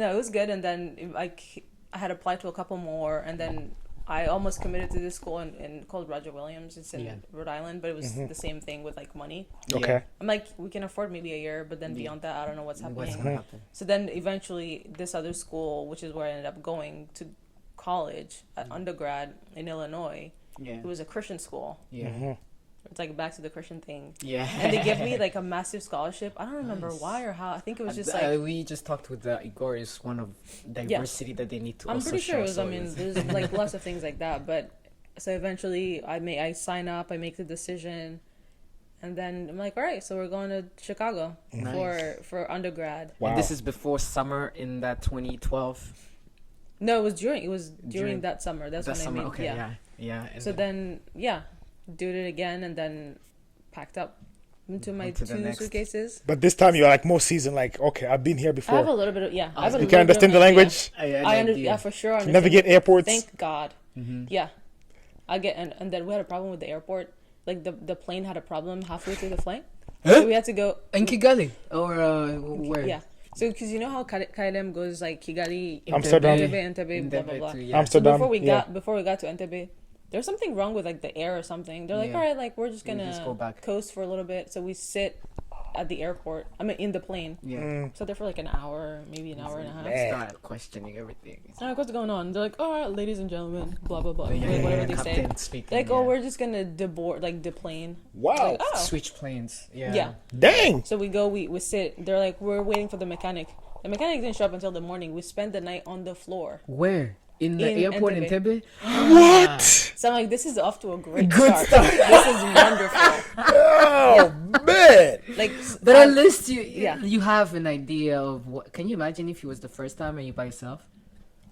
No, it was good. And then I had applied to a couple more, and then I almost committed to this school in called Roger Williams. It's in Rhode Island, but it was the same thing with like money. Okay. I'm like, we can afford maybe a year, but then beyond that, I don't know what's happening. What's gonna happen? So then eventually, this other school, which is where I ended up going to college at undergrad in Illinois, it was a Christian school. It's like back to the Christian thing. And they give me like a massive scholarship. I don't remember why or how. I think it was just like we just talked with Igor. Is one of diversity that they need to. I'm also pretty sure show, it was. so I mean, there's like lots of things like that. But so eventually, I sign up. I make the decision, and then I'm like, all right, so we're going to Chicago for undergrad. Wow. And this is before summer in that 2012. No, it was during that summer. That's that when summer. I made. Okay, yeah. So then did it again, and then packed up into my two suitcases. But this time you're like more seasoned, like, okay, I've been here before. I have a little bit of, I have a you can understand the language? Yeah, for sure. I navigate airports? Thank God. Yeah. I get, and then we had a problem with the airport. Like the plane had a problem halfway through the flight. So we had to go. In Kigali? Or where? Yeah. So, because you know how KLM goes like Kigali, Amsterdam, Entebbe, blah, blah, blah. Amsterdam. So before we got to Entebbe, there's something wrong with like the air or something. They're like, all right, like we're just gonna go back. coast for a little bit. So we sit at the airport. I mean, in the plane. So there for like an hour, maybe an hour and a half. Start questioning everything. I'm like, what's going on? They're like, all right, ladies and gentlemen, blah blah blah, whatever they say. Speaking, like, oh, we're just gonna deplane. Wow. Like, oh. Switch planes. Yeah. Dang. So we go, we sit. They're like, we're waiting for the mechanic. The mechanic didn't show up until the morning. We spent the night on the floor. Where? In the airport in Entebbe? What? So I'm like, this is off to a great start. This is wonderful. Oh, man. Like, but at least you have an idea of what. Can you imagine if it was the first time and you by yourself?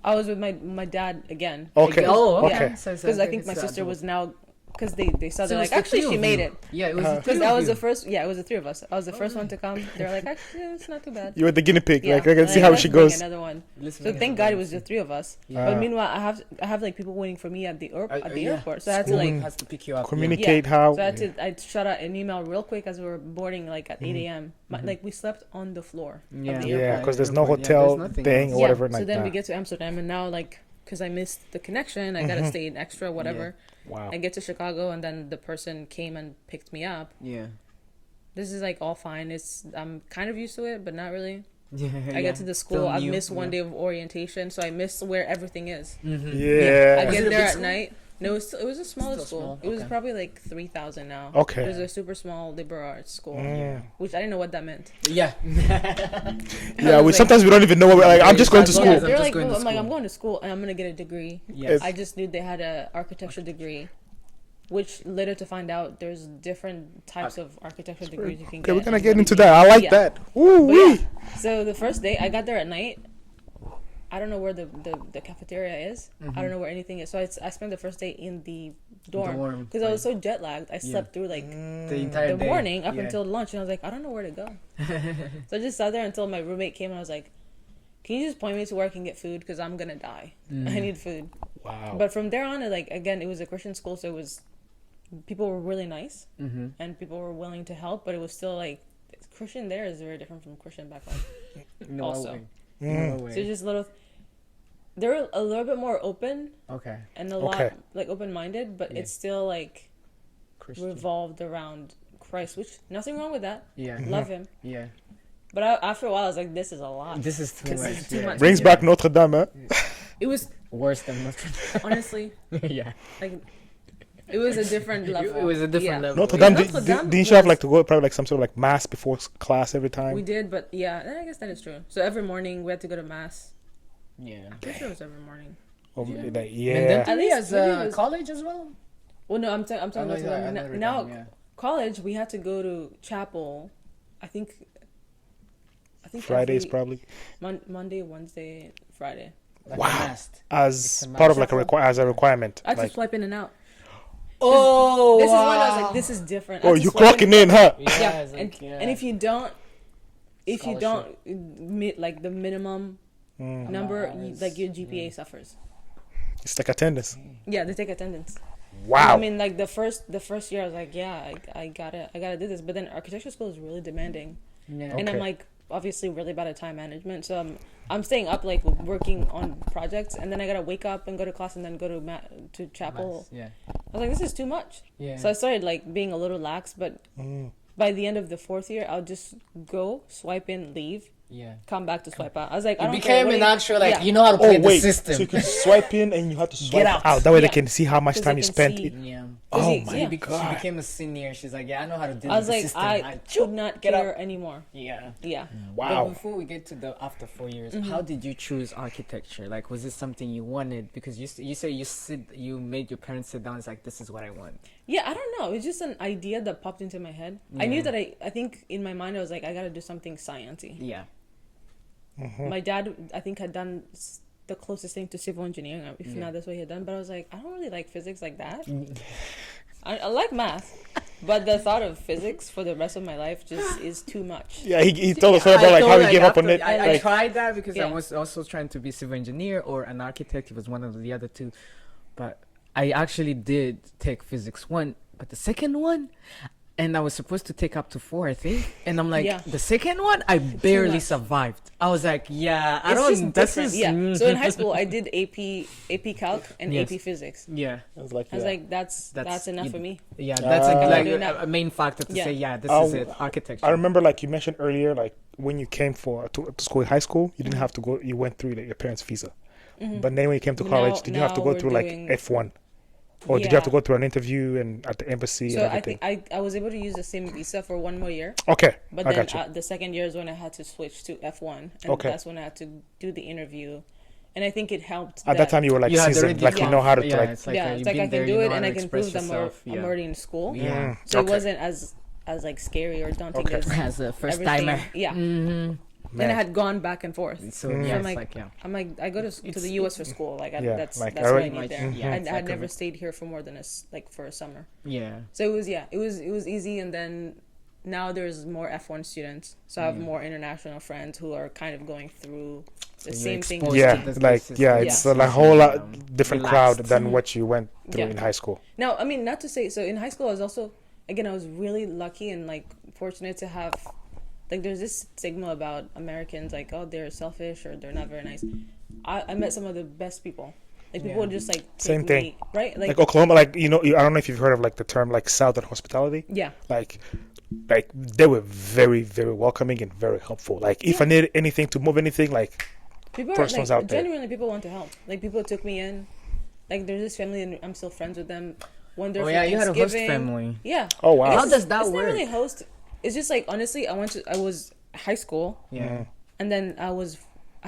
I was with my dad again. Okay. Okay. Because I think my sister was now. Because they saw, they're like, actually, she made it. Yeah, it was because I was the first. Yeah, it was the three of us. I was the first one to come. They're like, actually, it's not too bad. You were the guinea pig. Yeah. Like, I can see how she goes. Another one. So thank God it was the three of us. But meanwhile, I have like people waiting for me at the airport. So I had to like has to pick you up. Communicate how. So I shot out an email real quick as we were boarding, like at 8 a.m. Like we slept on the floor. Yeah, because there's no hotel thing or whatever like that. So then we get to Amsterdam, and now like because I missed the connection, I gotta stay in extra whatever. Wow. I get to Chicago, and then the person came and picked me up. Yeah. This is like all fine. I'm kind of used to it, but not really. Yeah. I get to the school. I missed one day of orientation, so I missed where everything is. Yeah. I get there at night. No, it was a smaller school. It was probably like 3,000 now. Okay. It was a super small liberal arts school, which I didn't know what that meant. Yeah. Sometimes we don't even know what we're like. I'm just going to school. Yeah, they're like, I'm going to school and I'm gonna get a degree. Yes. I just knew they had a architecture degree, which later to find out there's different types of architecture degrees you can get. Okay, we're gonna get into that. I like that. Ooh. So the first day I got there at night. I don't know where the cafeteria is. I don't know where anything is. So I spent the first day in the dorm because I was so jet lagged. I slept through like the entire day. morning up until lunch, and I was like, I don't know where to go. So I just sat there until my roommate came, and I was like, can you just point me to where I can get food, because I'm gonna die. I need food. Wow. But from there on, like again, it was a Christian school, so it was people were really nice and people were willing to help, but it was still like Christian there is very different from Christian back home. No way. So just they're a little bit more open. Okay. And a lot like open-minded, but it's still like Christian. revolved around Christ, which nothing wrong with that. Yeah. Love him. Yeah. But after a while, I was like, this is a lot. This is too much. Brings back Notre Dame, huh? It was worse than Notre Dame. Honestly. Yeah. Like it was a different level. It was a different level. Notre Dame, didn't you have like to go probably like some sort of like mass before class every time? We did, but I guess that is true. So every morning we had to go to mass. Yeah. I'm pretty sure it was every morning. And then at least as college as well? Well, no, I'm talking about now college, we had to go to chapel, I think Fridays probably. Monday, Wednesday, Friday. Like wow. As part of like a requirement. I had to swipe in and out. Oh, this is when I was like, this is different. Oh, you clocking in, huh? Yeah. And if you don't meet like the minimum number, like your GPA suffers. It's like attendance. Yeah, they take attendance. Wow. I mean, like the first year, I was like, I gotta do this. But then architecture school is really demanding, and I'm like, obviously really bad at time management. So I'm staying up like working on projects, and then I gotta wake up and go to class and then go to chapel. Yeah. I was like, this is too much. Yeah. So I started like being a little lax, but by the end of the 4th year, I'll just go, swipe in, leave. Yeah. Come back to swipe out. I was like, I You don't became care. an actual, like, you know how to play the system. So you can swipe in and you have to swipe out. That way they Yeah. can see how much 'Cause time they you can spent. see. Yeah. Oh Because my she She became a senior. She's like, yeah, I know how to deal I with was the like, system. I could not get care out. anymore. Yeah. Yeah. But Wow. before we get to the after 4 years, how did you choose architecture? Like, was this something you wanted? Because you say you made your parents sit down. It's like, this is what I want. Yeah, I don't know. It's just an idea that popped into my head. I knew that I think in my mind I was like, I gotta do something sciencey. Yeah. My dad, I think, had done the closest thing to civil engineering, if not that's what he had done. But I was like, I don't really like physics like that. I like math, but the thought of physics for the rest of my life just is too much. Yeah, he told us about like how he gave up on it. I Like, tried that because I Yeah. was also trying to be civil engineer or an architect. It was one of the other two, but I actually did take physics 1, but the second one, and I was supposed to take up to 4, I think. And I'm like, Yeah. the second one, I barely much. survived. I was like, yeah, I It's don't. just That's different. just, Yeah. So in high school, I did AP Calc and Yes. AP Physics. yeah, I was like, I was yeah. like, that's enough for me. yeah. That's Ah. like Doing that. a main factor to Yeah. say, yeah, this Oh, is it. Architecture. I remember, like you mentioned earlier, like when you came to school in high school, you didn't Mm-hmm. have to go. You went through like, your parents' visa, but then when you came to college, did you have to now go we're through like doing- F1, or did you have to Yeah. go through an interview and at the embassy So and I everything? think I was able to use the same visa for 1 more year. Okay, But I then got you. the second year is when I had to switch to F1, and Okay. that's when I had to do the interview, and I think it helped. At that time, you were like You had seasoned, already like you yeah. know how to yeah, like. it's like, yeah, you've it's like been I can there, do you it, know and how I to can prove express that yourself. I'm already in school. Yeah. So Okay. it wasn't as like scary or daunting Okay. as As a first everything. timer. Yeah. Mm-hmm. Then I had gone back and forth. So Mm. yeah, I'm it's like, like, yeah. I'm like, I go to the U.S. for school. Like, Yeah, that's like, that's I what I already- need there. Yeah, I it's had like never a- stayed here for more than for a summer. Yeah. So it was easy, and then now there's more F1 students, so I have more international friends who are kind of going through the you're same thing. exposed Yeah, to this like system. yeah, Yeah. it's a like, whole lot different crowd Relaxed. than what you went through Yeah. in high school. Now, I mean, not to say so. In high school, I was also I was really lucky and like fortunate to have like there's this stigma about Americans like, oh, they're selfish or they're not very nice. I met some of the best people. Like people Yeah. would just like take Same thing. me, right? Like Oklahoma, like I don't know if you've heard of like the term like Southern hospitality. Yeah. Like they were very very welcoming and very helpful. Like if I needed anything to move anything, like People are persons like out there. genuinely people want to help. Like people took me in. Like there's this family and I'm still friends with them. One there Oh for yeah, you had a host Thanksgiving. family. Yeah. oh wow, How does that It's work? not really host. It's just like honestly, I was high school. Yeah. And then I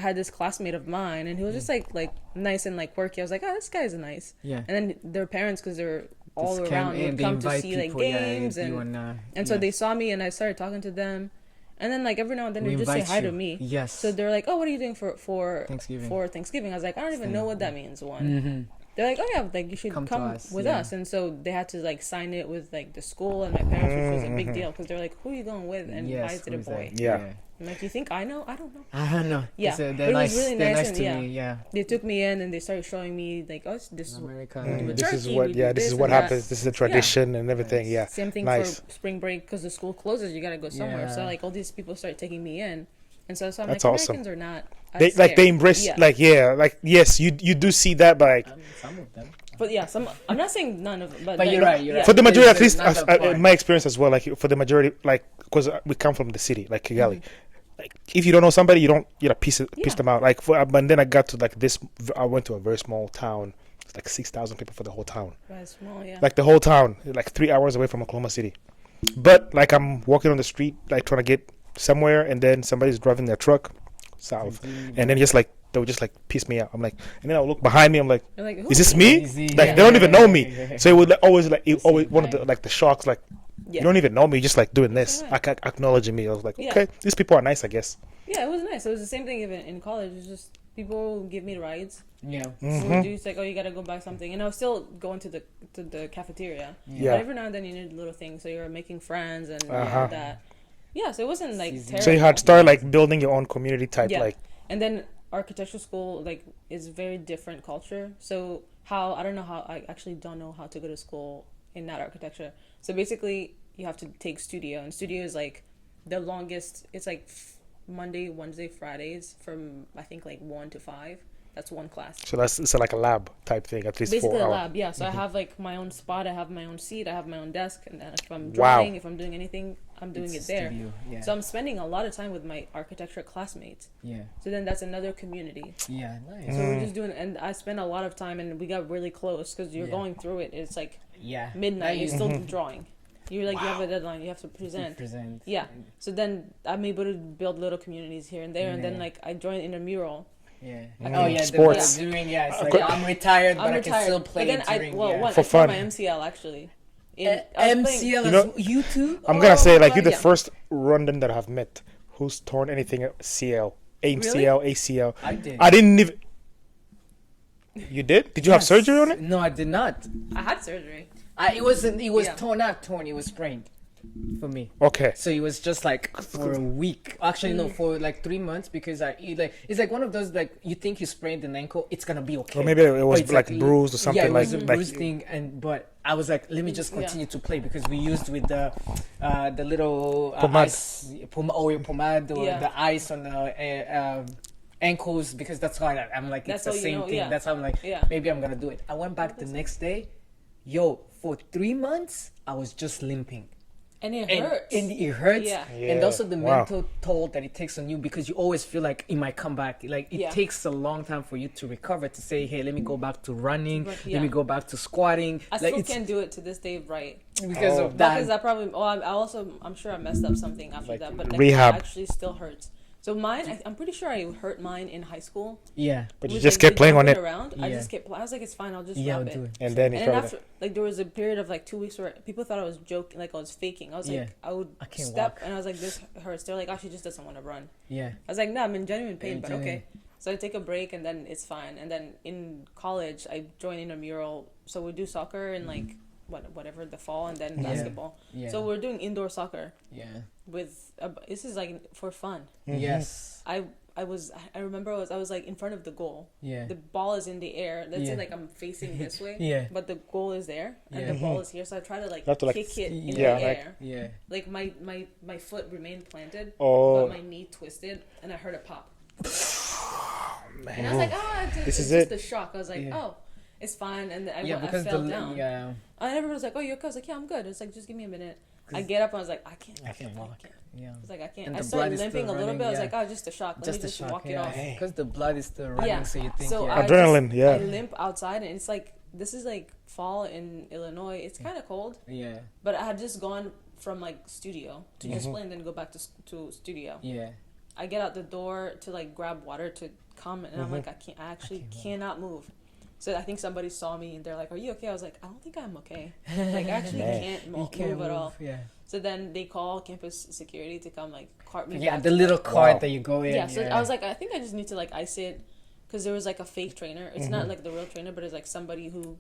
had this classmate of mine, and he was just like nice and like quirky. I was like, oh, this guy's nice. Yeah. And then their parents, because they're all Just around, came in, would they come to invite see like people, yeah, games, you and so yeah. they saw me, and I started talking to them, and then like every now and then We they just say invite hi you. to me. Yes. So they're like, oh, what are you doing for Thanksgiving. For Thanksgiving? I was like, I don't even know what that means. One. Mm-hmm. They're like, oh yeah, like you should Come come, to us, with yeah. us, and so they had to like sign it with like the school and my parents, which was a big deal because they're like, who are you going with? And why is it a who's boy? that? Yeah. I'm like, you think I know? I don't know. I don't know. Yeah, They're but it was nice. really They're nice nice and to yeah. me. Yeah. They took me in and they started showing me like, oh, this is America. with this is turkey, what we yeah do this is this what and that. happens. This is a tradition and everything. Yeah, same thing nice. for spring break because the school closes. You gotta go somewhere. So Yeah. like all these people started taking me in, and so I'm That's like, awesome. Americans are not. They like they embrace like like yes you do see that, but like Some of them. But yeah, I'm not saying none of them, but But you're right. You're right. for the majority, at There's least not that part. in my experience as well, like for the majority, like because we come from the city, like Kigali. Like if you don't know somebody, you don't piece them out. Like but then I got to like this. I went to a very small town. It's like 6,000 people for the whole town. That's small, yeah. Like the whole town, like 3 hours away from Oklahoma City. But like I'm walking on the street, like trying to get somewhere, and then somebody's driving their truck south, and then just like they would just like piss me out. I'm like, and then I'll look behind me. I'm like, You're like, who is this are me? Easy. Like Yeah. they don't even know me. Yeah. So it would always one of the like the shocks. Like Yeah. you don't even know me. Just like doing this, Right. like acknowledging me. I was like, Yeah. okay, these people are nice, I guess. Yeah, it was nice. It was the same thing even in college. It's just people give me rides. Yeah. Mm-hmm. So we do, it's like, oh, you gotta go buy something, and I was still going to the cafeteria. Yeah. But every now and then you need little things, so you're making friends and Uh-huh. all that. Yeah, so it wasn't like Easy. terrible. So you had started like building your own community type, Yeah. like And then architectural school like is very different culture. So I actually don't know how to go to school in that architecture. So basically you have to take studio, and studio is like the longest. It's like Monday, Wednesday, Fridays from I think like 1 to 5. That's one class. So it's like a lab type thing, at least Basically 4 a hours. lab, yeah. So I have like my own spot, I have my own seat, I have my own desk, and then if I'm drawing, if I'm doing anything, I'm doing it there. Yeah. So I'm spending a lot of time with my architecture classmates. Yeah. So then that's another community. Yeah, nice. So we're just doing, and I spent a lot of time, and we got really close because you're going through it. It's like midnight. You're still drawing. You're like you have a deadline. You have to present. Yeah. So then I'm able to build little communities here and there, and then like I joined intramural. Yeah. Sports. It's like I'm retired, but I can still play but then during, for fun. My MCL actually. MCL is you too? I'm gonna say like you're the first London that I've met who's torn anything CL, AMCL, ACL. I did. I didn't even. You did? Did you have surgery on it? No, I did not. I had surgery. It was not torn. It was sprained for me. Okay. So it was just like for a week. Actually, no, for like 3 months because it's like one of those like you think you sprained an ankle, it's gonna be okay. Or maybe it was like bruised or something. Yeah, it was a bruised thing, but I was like, let me just continue to play because we used with the little pomade or the ice on the ankles because that's how I'm like it's the same thing. That's how I'm like maybe I'm gonna do it. I went back the next day. For 3 months I was just limping. And it hurts. And it hurts. Yeah. And also the mental toll that it takes on you because you always feel like it might come back. Like it takes a long time for you to recover to say, hey, let me go back to running. Let me go back to squatting. I still can't do it to this day right. Because of that. Because I probably, I'm sure I messed up something after that. But rehab. It actually still hurts. So mine, I'm pretty sure I hurt mine in high school. Yeah. But you just kept playing on it. Around. I just kept playing. I was like, it's fine. I'll just drop it. Do it. And then after, like, there was a period of like 2 weeks where people thought I was joking, like I was faking. I was like, I would step and I was like, this hurts. They're like, oh, she just doesn't want to run. Yeah. I was like, no, I'm in genuine pain, but okay. So I take a break and then it's fine. And then in college, I joined intramural. So we do soccer and like whatever the fall and then basketball. Yeah. So we're doing indoor soccer. Yeah. With this is like for fun. Yes. I remember I was like in front of the goal. Yeah. The ball is in the air. Let's say like I'm facing this way. Yeah. But the goal is there and the ball is here. So I try to like kick it in the air. Yeah. Like my foot remained planted, but my knee twisted and I heard it pop. Man. And I was like, it's just a shock. I was like, it's fine. And I fell down. Yeah. And everyone was like, oh, you're okay? I was like, yeah, I'm good. It's like, just give me a minute. I get up and I was like, I can't walk. Yeah. I was like, I can't. I started limping a little bit. I was like, oh, just a shock. Let me just walk it off. Because the blood is still running, so you think. So adrenaline, I limp outside, and it's like, this is like fall in Illinois. It's kind of cold. Yeah. But I had just gone from like studio to just play and then go back to studio. Yeah. I get out the door to like grab water to come, and I'm like, I actually cannot move. So I think somebody saw me and they're like, are you okay? I was like, I don't think I'm okay. Like, I actually can't move at all. Yeah. So then they call campus security to come like cart me back. Yeah, the little cart that you go in. Yeah, so I was like, I think I just need to like ice it. Because there was like a fake trainer. It's not like the real trainer, but it's like somebody who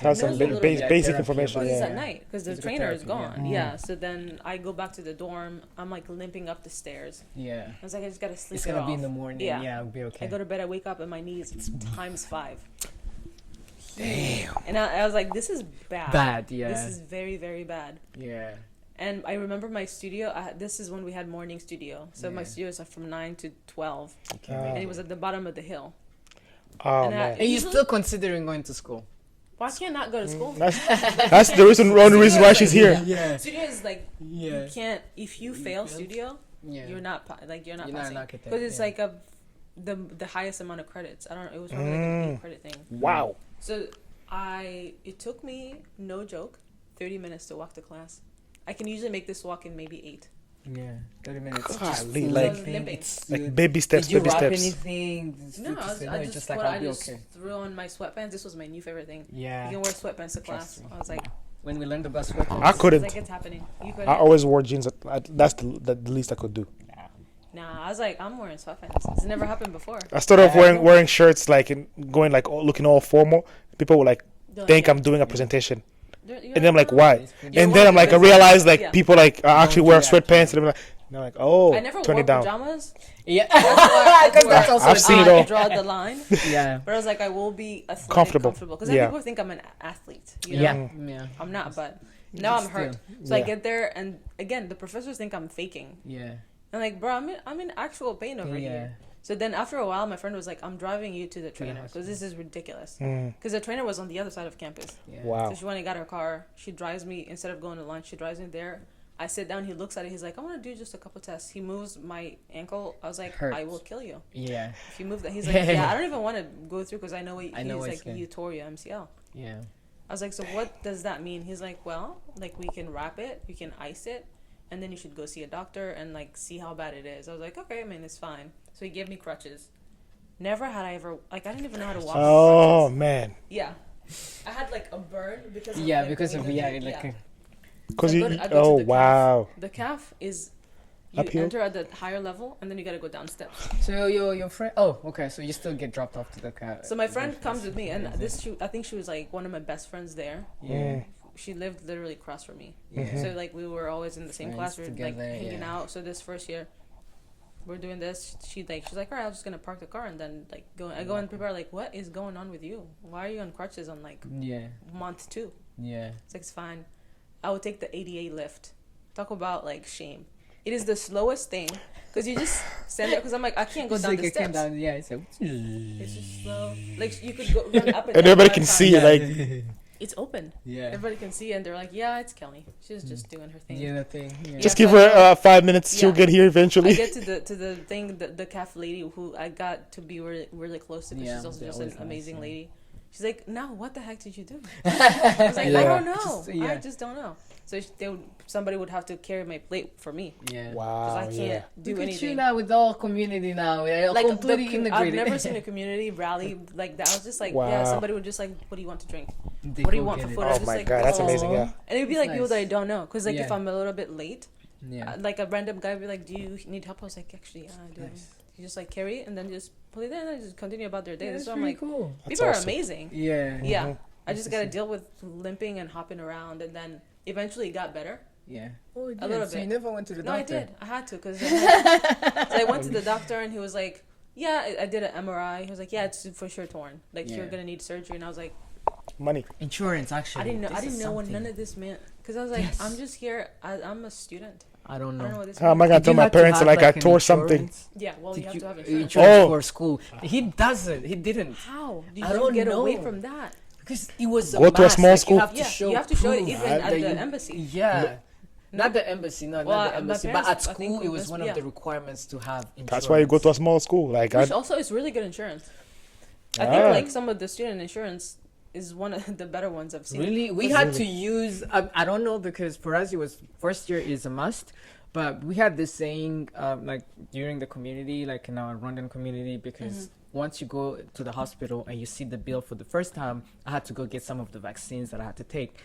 has some basic information. Because it's at night. Because the trainer is gone. Yeah. So then I go back to the dorm. I'm like limping up the stairs. Yeah. I was like, I just gotta sleep. It's gonna be in the morning. Yeah, it'll be okay. I go to bed. I wake up and my knees times 5. Damn. And I was like, this is bad. Yeah. This is very, very bad. Yeah. And I remember my studio. This is when we had morning studio. So my studio is from 9 to 12. Okay. And it was at the bottom of the hill. Oh, man. And you're still considering going to school? Why can't I not go to school? That's the only reason why she's here. Yeah. Studio is like, you can't, if you fail studio, you're not passing. Because it's like the highest amount of credits. It was probably like an 8 credit thing. Wow. So it took me, no joke, 30 minutes to walk to class. I can usually make this walk in maybe 8. Yeah, 30 minutes. Golly, like baby steps, Did you baby wrap steps. anything? No, I just threw on my sweatpants. This was my new favorite thing. Yeah. You can wear sweatpants to class. I was like, when we learned about sweatpants. I couldn't. Like, it's happening. You couldn't. I always wore jeans. That's the least I could do. Nah, I was like, I'm wearing sweatpants. It's never happened before. I started off wearing shirts, like going like looking all formal. People would like think I'm doing a presentation. And then I'm like, why? And then I'm like, I realized like people like actually wear sweatpants, and I'm like, oh, I never turn wore it down. pajamas. Yeah, that's also I've seen it all. I draw the line. Yeah, but I was like, I will be comfortable because people think I'm an athlete. You know? Yeah, I'm not, but now I'm hurt. So I get there, and again, the professors think I'm faking. Yeah. I'm like, bro, I'm in actual pain over here. So then after a while, my friend was like, I'm driving you to the trainer because this is ridiculous. Because the trainer was on the other side of campus. Wow. So she went and got her car. She drives me, instead of going to lunch, she drives me there. I sit down, he looks at it, he's like, I want to do just a couple tests. He moves my ankle. I was like, Hurts. I will kill you. Yeah. If you move that, he's like, yeah, I don't even want to go through because I know he's like, you tore your MCL. Yeah. I was like, so what does that mean? He's like, well, like we can wrap it, you can ice it, and then you should go see a doctor and like see how bad it is. I was like, okay, I mean, it's fine. So he gave me crutches. Never had I ever, like, I didn't even know how to walk. Oh, man. Yeah. I had like a burn because of Because I go to the calf. The calf is you uphill? enter at the higher level and then you gotta go down steps. So your friend. Oh, okay. So you still get dropped off to the car. So my friend comes with me, and I think she was like one of my best friends there. Yeah. She lived literally across from me. Yeah. So like we were always in the same class. We were together, like hanging out. So this first year, we're doing this. She's like, all right, I'm just gonna park the car and then like go. I go and prepare. Like, what is going on with you? Why are you on crutches on like month 2? Yeah. It's like, it's fine. I would take the ADA lift. Talk about like shame. It is the slowest thing because you just stand there. Because I'm like, I can't go down the steps. It's just slow. Like you could go run up and everybody can see it. Like it's open. Yeah. Everybody can see, and they're like, yeah, it's Kelly. She's just doing her thing. Yeah, the thing. Yeah. just give her 5 minutes. She'll get here eventually. I get to the thing, the calf lady who I got to be really, really close to. Because she's also just an amazing lady. She's like, no, what the heck did you do? I was like, I don't know. I just don't know. So somebody would have to carry my plate for me. Yeah. Wow. Because I can't do anything. You now with all community now. Like I've never seen a community rally like that. I was just like, yeah, somebody would just like, what do you want to drink? What do you want for food? Oh my God, that's amazing. Yeah. And it'd be like people that I don't know. Because like if I'm a little bit late, like a random guy would be like, do you need help? I was like, actually, yeah, I do. You just like carry it and then just put it there and then just continue about their day. That's so I'm like, cool. People are amazing. Yeah. Yeah. I just gotta deal with limping and hopping around, and then eventually it got better. Yeah. Oh, a little bit. So you never went to the doctor? No, I did. I had to because so I went to the doctor and he was like, yeah, I did an MRI. He was like, yeah, it's for sure torn. Like you're gonna need surgery. And I was like, money, insurance. Actually, I didn't know what none of this meant because I was like, I'm just here. I'm a student. I don't know. What this how am I gonna tell my parents that like I tore something? Yeah, well, you have to have insurance for school. He doesn't. He didn't. How? Did you get away from that? Because it was go to a small school. You have to show it even at the embassy. Yeah. Not the embassy, not the embassy, but at school it was one of the requirements to have insurance. That's why you go to a small school. Like which also is really good insurance. I think like some of the student insurance is one of the better ones I've seen. Really? We had to use, I don't know, because for us it was first year is a must, but we had this saying like during the community, like in our Rwandan community, because once you go to the hospital and you see the bill for the first time, I had to go get some of the vaccines that I had to take.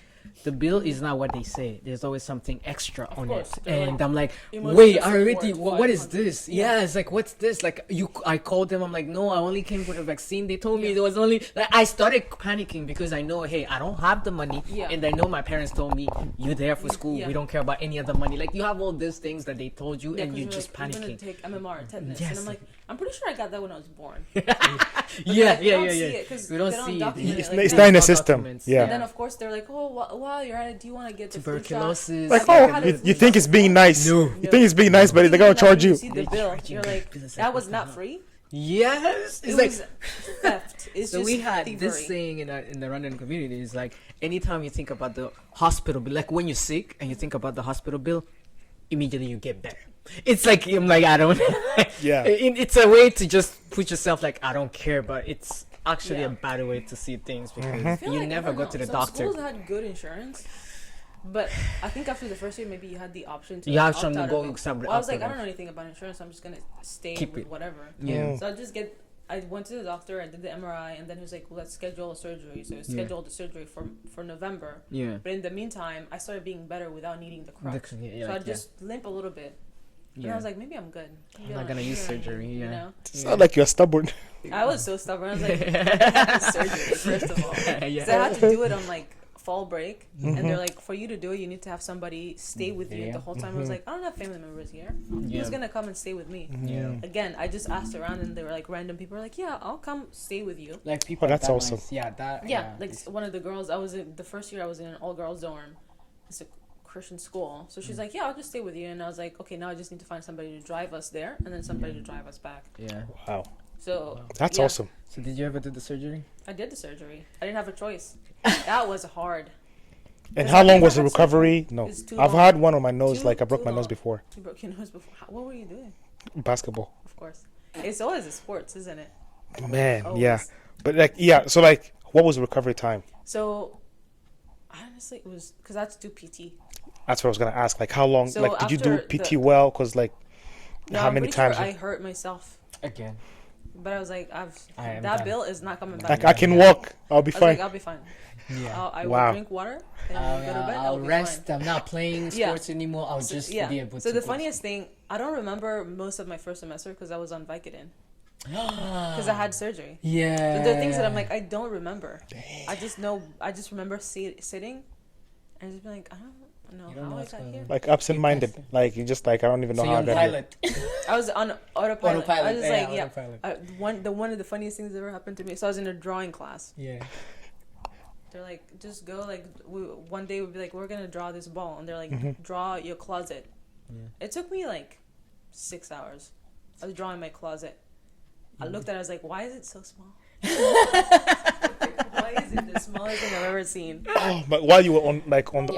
The bill is not what they say. There's always something extra on it. And I'm like, wait, I already, what is this? Yeah, it's like, what's this? Like, I called them. I'm like, no, I only came for the vaccine. They told me there was only, like, I started panicking because I know, hey, I don't have the money. Yeah. And I know my parents told me, you're there for school. Yeah. We don't care about any other money. Like, you have all these things that they told you and you're just panicking. I'm going to take MMR attendance. Yes. And I'm like, I'm pretty sure I got that when I was born. Yeah. We don't see it. It's not in the system. Yeah. And then, of course, they're like, oh, while you're at it, do you want to get the tuberculosis? Like, you think it's being nice. No. You think it's being nice, but they're going to charge you. You see the bill. You're like, that was not free? Yes. It's like theft. It's so just we had thievery. this saying in the Rwandan community is like, anytime you think about the hospital bill, like when you're sick and you think about the hospital bill, immediately you get better. It's like, I'm like, I don't. Yeah. It's a way to just put yourself like, I don't care, but it's actually a bad way to see things because you never go to the doctor. Schools had good insurance, but I think after the first year, maybe you had the option to. You have to go somewhere. Well, I was like, I don't know anything about insurance. I'm just gonna stay with whatever. Yeah. So I went to the doctor. I did the MRI, and then he was like, let's schedule a surgery. So we scheduled the surgery for November. Yeah. But in the meantime, I started being better without needing the crutch. So I just limp a little bit. And I was like, maybe I'm good. I'm not gonna use surgery. You know? It's not like you're stubborn. I was so stubborn. I was like, surgery first of all. So I had to do it on like fall break, and they're like, for you to do it, you need to have somebody stay with you the whole time. I was like, I don't have family members here. Who's gonna come and stay with me? Again, I just asked around, and they were like, random people were like, yeah, I'll come stay with you. Like people. That's awesome. Nice. Yeah, like one of the girls. The first year I was in an all girls dorm. It's a Christian school. So she's like, yeah, I'll just stay with you. And I was like, okay, now I just need to find somebody to drive us there and then somebody to drive us back. Yeah. Wow. So That's awesome. So did you ever do the surgery? I did the surgery. I didn't have a choice. That was hard. And how long was the recovery? No, I've long. had one on my nose. Like I broke my nose before. You broke your nose before. What were you doing? Basketball. Of course. It's always the sports, isn't it? Man, Always. yeah. But like, yeah. So like, what was the recovery time? So, honestly, it was because I had to do PT. That's what I was gonna ask. Like, how long? So like, did you do PT well? Cause like, no, how I'm many pretty times? Sure I hurt myself Again. But I was like, that bill is not coming back. Like, I can walk. I'll be fine. Like, I'll be fine. Yeah. I will drink water and go to bed. I'll rest. Fine. I'm not playing sports anymore. I'll just be able to. So the funniest thing, I don't remember most of my first semester because I was on Vicodin. Because I had surgery. Yeah. So there are things that I'm like, I don't remember. Damn. I just remember sitting and just being like, I don't know how I got here. Like absent-minded. Like you just like, I don't even know how I got here. I was on autopilot. I was just like, autopilot. One of the funniest things that ever happened to me. So I was in a drawing class. Yeah. They're like, just go. Like, one day we'd be like, we're gonna draw this ball, and they're like, draw your closet. Yeah. It took me like 6 hours. I was drawing my closet. I looked at it. I was like, why is it so small? Why is it the smallest thing I've ever seen? Oh, but while you were on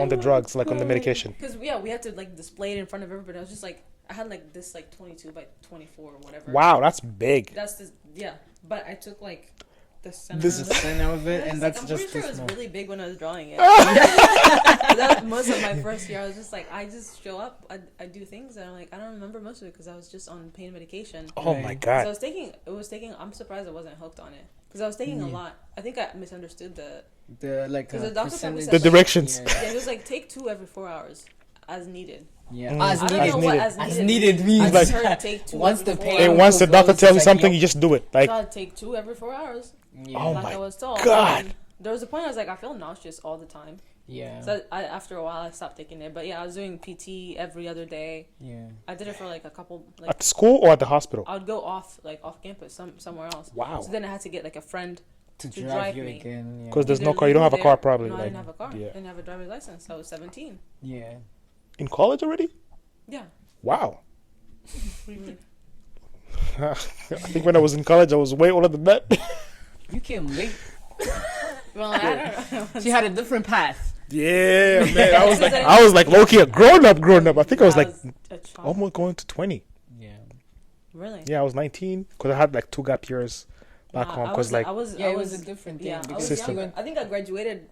the drugs, like on the medication. Because we had to like display it in front of everybody. I was just like, I had like this like 22 by 24 or whatever. Wow, that's big. But I took like the center. This is the center of it, and that's I'm just. I'm pretty sure it was really big when I was drawing it. Most of my first year, I was just like, I just show up, I do things, and I'm like, I don't remember most of it because I was just on pain medication. Oh my god! So I was taking. I'm surprised I wasn't hooked on it because I was taking a lot. I think I misunderstood the the directions. Yeah, it was like take 2 every 4 hours as needed. Yeah, as needed means like take 2 once the pain. And once the doctor tells you something, you just do it. Like, so take 2 every 4 hours. Yeah. Oh like my I was told. god! And there was a point I was like, I feel nauseous all the time. Yeah. So after a while, I stopped taking it. But yeah, I was doing PT every other day. Yeah. I did it for like a couple. Like, at school or at the hospital? I would go off campus, somewhere else. Wow. So then I had to get like a friend to drive you me. again. Because there's no car. You don't have a car, probably. No, I didn't have a car. Yeah. I didn't have a driver's license. I was 17. Yeah. In college already? Yeah. Wow. What do you mean? I think when I was in college, I was way older than that. You came late. Well, I don't know. She had a different path. Yeah, man. I was like low-key a grown up. I think I was like almost going to 20. Yeah. Really? Yeah, I was 19 because I had like 2 gap years back home. Because like, it was a different thing. Yeah, I was young. I think I graduated.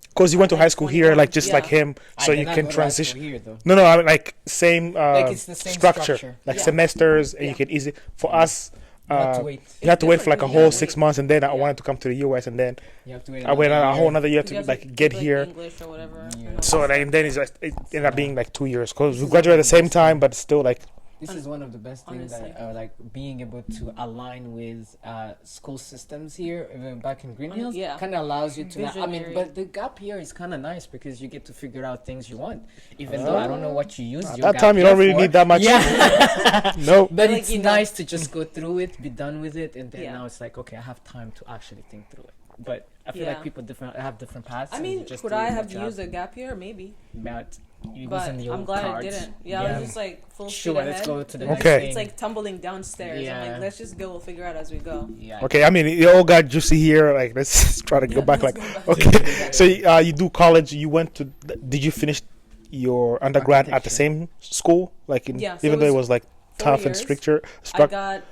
Because you went to high school here, like just like him, so you can transition. Here, no, I mean like same, like it's the same structure. like semesters, and you can easily. For us, you have to wait. You have to wait for like a whole 6 months, and then I wanted to come to the US, and then you have to wait. I waited a whole another year to like get here. English or whatever. Yeah. So and then it ended up being like 2 years because we graduated at the same time, but still like. This is one of the best things that like being able to align with school systems here, even back in Green Hills. Yeah, kind of allows you to. I mean, but the gap year is kind of nice because you get to figure out things you want, even though I don't know what you use. At that time, you don't really need that much. Yeah, no. But like, it's nice to just go through it, be done with it, and then now it's like, okay, I have time to actually think through it. But I feel like people have different paths. I mean, could I have used a gap year? Maybe. But I'm glad I didn't. Yeah, I was just like full speed ahead. Let's go to the next thing. It's like tumbling downstairs. Yeah. I'm like, let's just go. We'll figure out as we go. Yeah. Okay, I mean, it all got juicy here. Like, let's try to go back. Like, okay. So you do college. You went to. Did you finish your undergrad at the same school? Like, even though it was like tough and stricter. I got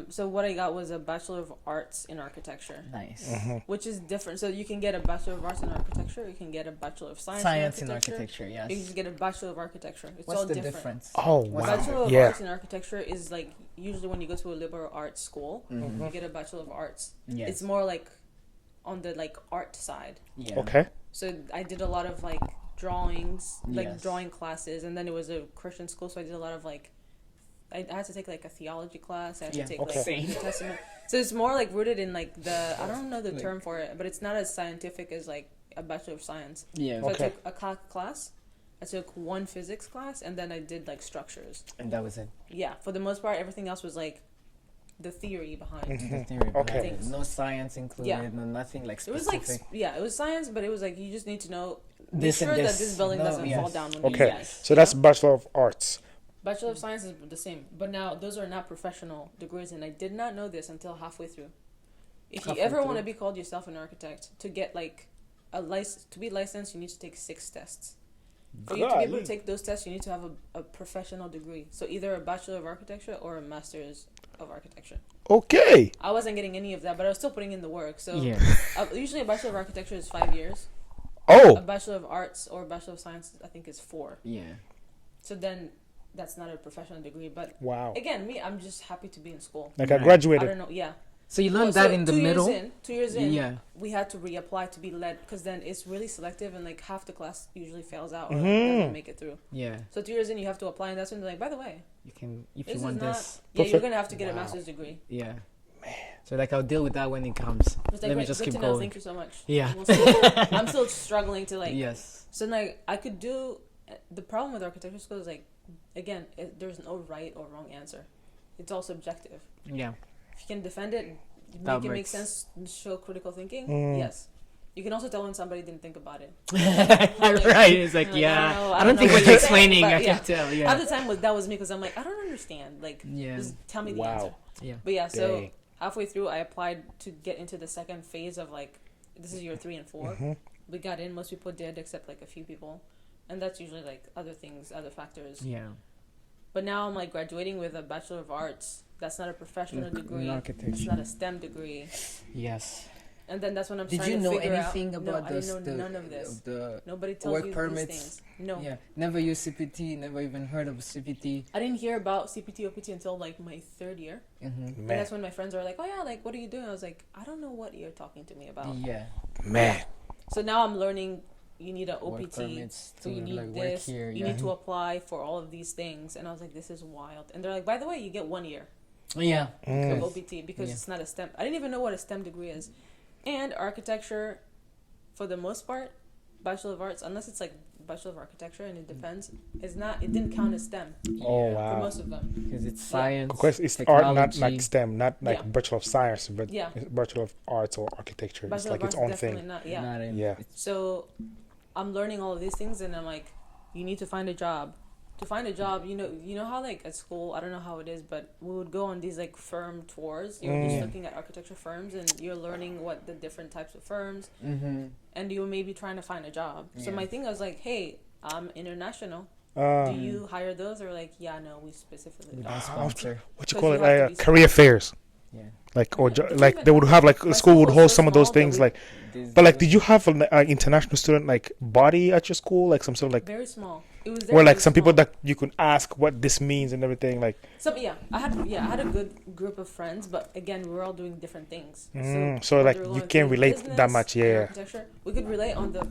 so what I got was a Bachelor of Arts in Architecture. Nice. Which is different. So you can get a Bachelor of Arts in Architecture. You can get a Bachelor of Science in Architecture. Yes. You can get a Bachelor of Architecture. It's What's all the different. Difference? Oh wow. Bachelor of Arts in Architecture is like usually when you go to a liberal arts school, you get a Bachelor of Arts. Yes. It's more like on the like art side. Yeah. Okay. So I did a lot of like drawings, like drawing classes, and then it was a Christian school, so I did a lot of like. I had to take like a theology class. I had to take like New Testament. So it's more like rooted in like I don't know the term for it, but it's not as scientific as like a Bachelor of Science. Yeah. So I took a class. I took 1 physics class, and then I did like structures. And that was it. Yeah, for the most part, everything else was like the theory behind the theory. Okay. Things. No science included. No nothing like specific. It was like it was science, but it was like you just need to know make sure that this building doesn't fall down when okay. you guys. So that's Bachelor of Arts. Bachelor of Science is the same, but now those are not professional degrees, and I did not know this until halfway through. If you ever want to be called yourself an architect, to get like a license, to be licensed, you need to take 6 tests. For you to be able to take those tests, you need to have a professional degree. So either a Bachelor of Architecture or a Master's of Architecture. Okay. I wasn't getting any of that, but I was still putting in the work. So usually a Bachelor of Architecture is 5 years. Oh. A Bachelor of Arts or a Bachelor of Science, I think, is 4. Yeah. So then that's not a professional degree. But wow. Again, I'm just happy to be in school. Like I graduated. I don't know, yeah. So you learned that in the middle? 2 years in, we had to reapply to be led, because then it's really selective, and like half the class usually fails out or doesn't make it through. Yeah. So 2 years in, you have to apply, and that's when they're like, by the way, you can, if you want this. Yeah, you're going to have to get a master's degree. Yeah. Man. So like I'll deal with that when it comes. Like, let me just keep going. Thank you so much. Yeah. I'm still struggling to like. Yes. So like I could do. The problem with architecture school is like, again, there's no right or wrong answer. It's all subjective. Yeah. If you can defend it, make it make sense, show critical thinking. Yes. You can also tell when somebody didn't think about it. Right. It's like, I don't think what you're explaining. I can tell. Yeah. At the time, that was me, because I'm like, I don't understand. Like, just tell me the answer. Yeah. But yeah, so halfway through, I applied to get into the second phase of like, this is year 3 and 4. We got in. Most people did, except like a few people, and that's usually like other things, other factors. Yeah. But now I'm like graduating with a Bachelor of Arts. That's not a professional degree. It's not a STEM degree. Yes. And then that's when I'm Did trying you to know figure anything out. about I didn't know none of this. Nobody tells work you permits? these things. No. Yeah. Never used CPT. Never even heard of CPT. I didn't hear about CPT, OPT until like my 3rd year. And that's when my friends are like, oh yeah, like what are you doing? I was like, I don't know what you're talking to me about. Yeah. Man. So now I'm learning. You need an Work OPT, permits so you need like this. Work here, you need to apply for all of these things, and I was like, this is wild. And they're like, by the way, you get 1 year of OPT because it's not a STEM. I didn't even know what a STEM degree is. And architecture, for the most part, Bachelor of Arts, unless it's like Bachelor of Architecture, and it depends, it's not. It didn't count as STEM. Oh wow. For most of them, because it's science. Because it's technology. art, not like STEM, not like Bachelor of Science, but it's Bachelor of Arts or Architecture. Bachelor it's like its own thing. Not, So I'm learning all of these things, and I'm like, you need to find a job. To find a job, you know how like at school, I don't know how it is, but we would go on these like firm tours. You're just looking at architecture firms, and you're learning what the different types of firms, and you're maybe trying to find a job. So my thing was like, hey, I'm international. Do you hire those? Or like, yeah, no, we specifically sponsor. What you call it? Career fairs. Yeah. Like or like they would have like the school would host some of those things like, but like did you have an international student like body at your school, like some sort of like very small? It was or like some people that you could ask what this means and everything like. So I had a good group of friends, but again we were all doing different things. So like you can't relate that much. We could relate on the.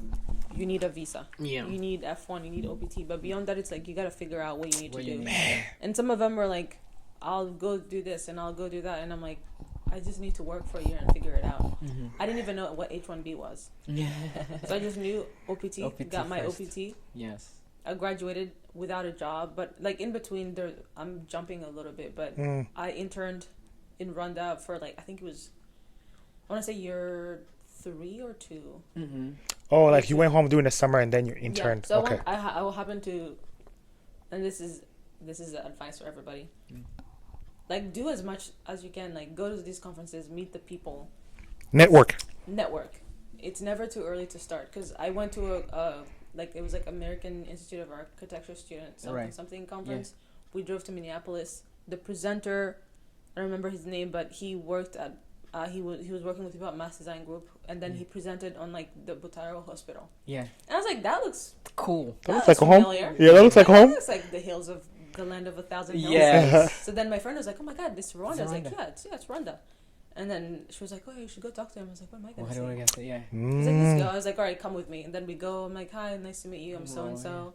You need a visa. Yeah. You need F1. You need OPT. But beyond that, it's like you gotta figure out what you need to do. And some of them were like, I'll go do this and I'll go do that, and I'm like, I just need to work for a year and figure it out. I didn't even know what H1B was. So I just knew OPT got my first. OPT. Yes. I graduated without a job, but like in between there, I'm jumping a little bit, but I interned in Rwanda for like, I think it was, I want to say year 3 or 2. Oh, like you went home during the summer and then you interned. So okay. I will happen to, and this is advice for everybody. Like, do as much as you can. Like, go to these conferences, meet the people. Network. It's never too early to start. Because I went to it was like American Institute of Architecture student something conference. Yeah. We drove to Minneapolis. The presenter, I don't remember his name, but he worked at, he was working with people at Mass Design Group. And then he presented on like the Butaro Hospital. Yeah. And I was like, that looks cool. That looks like familiar. Home. Yeah, that looks like home. That looks like the hills of the land of 1,000 hills. Yes. So then my friend was like, oh my god, this is Rwanda. I was like, it's Rwanda. And then she was like, oh, you should go talk to him. I was like, what am I going to say? What do I say? Yeah. He's like, let's go. I was like, all right, come with me. And then we go. I'm like, hi, nice to meet you. I'm so-and-so.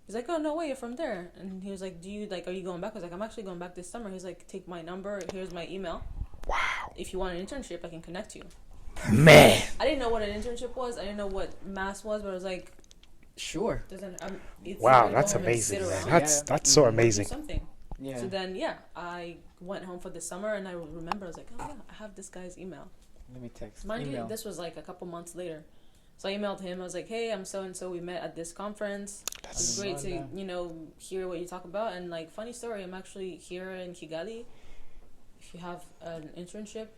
He's like, oh, no way, you're from there. And he was like, are you going back? I was like, I'm actually going back this summer. He's like, take my number. Here's my email. Wow. If you want an internship, I can connect you. Man. I didn't know what an internship was. I didn't know what mass was, but I was like, sure. Wow, that's amazing. That's so amazing. Something. Yeah. So then, I went home for the summer, and I remember I was like, oh yeah, I have this guy's email. Let me text. Mind you, this was like a couple months later. So I emailed him. I was like, hey, I'm so and so. We met at this conference. It was great to hear what you talk about. And like, funny story, I'm actually here in Kigali. If you have an internship,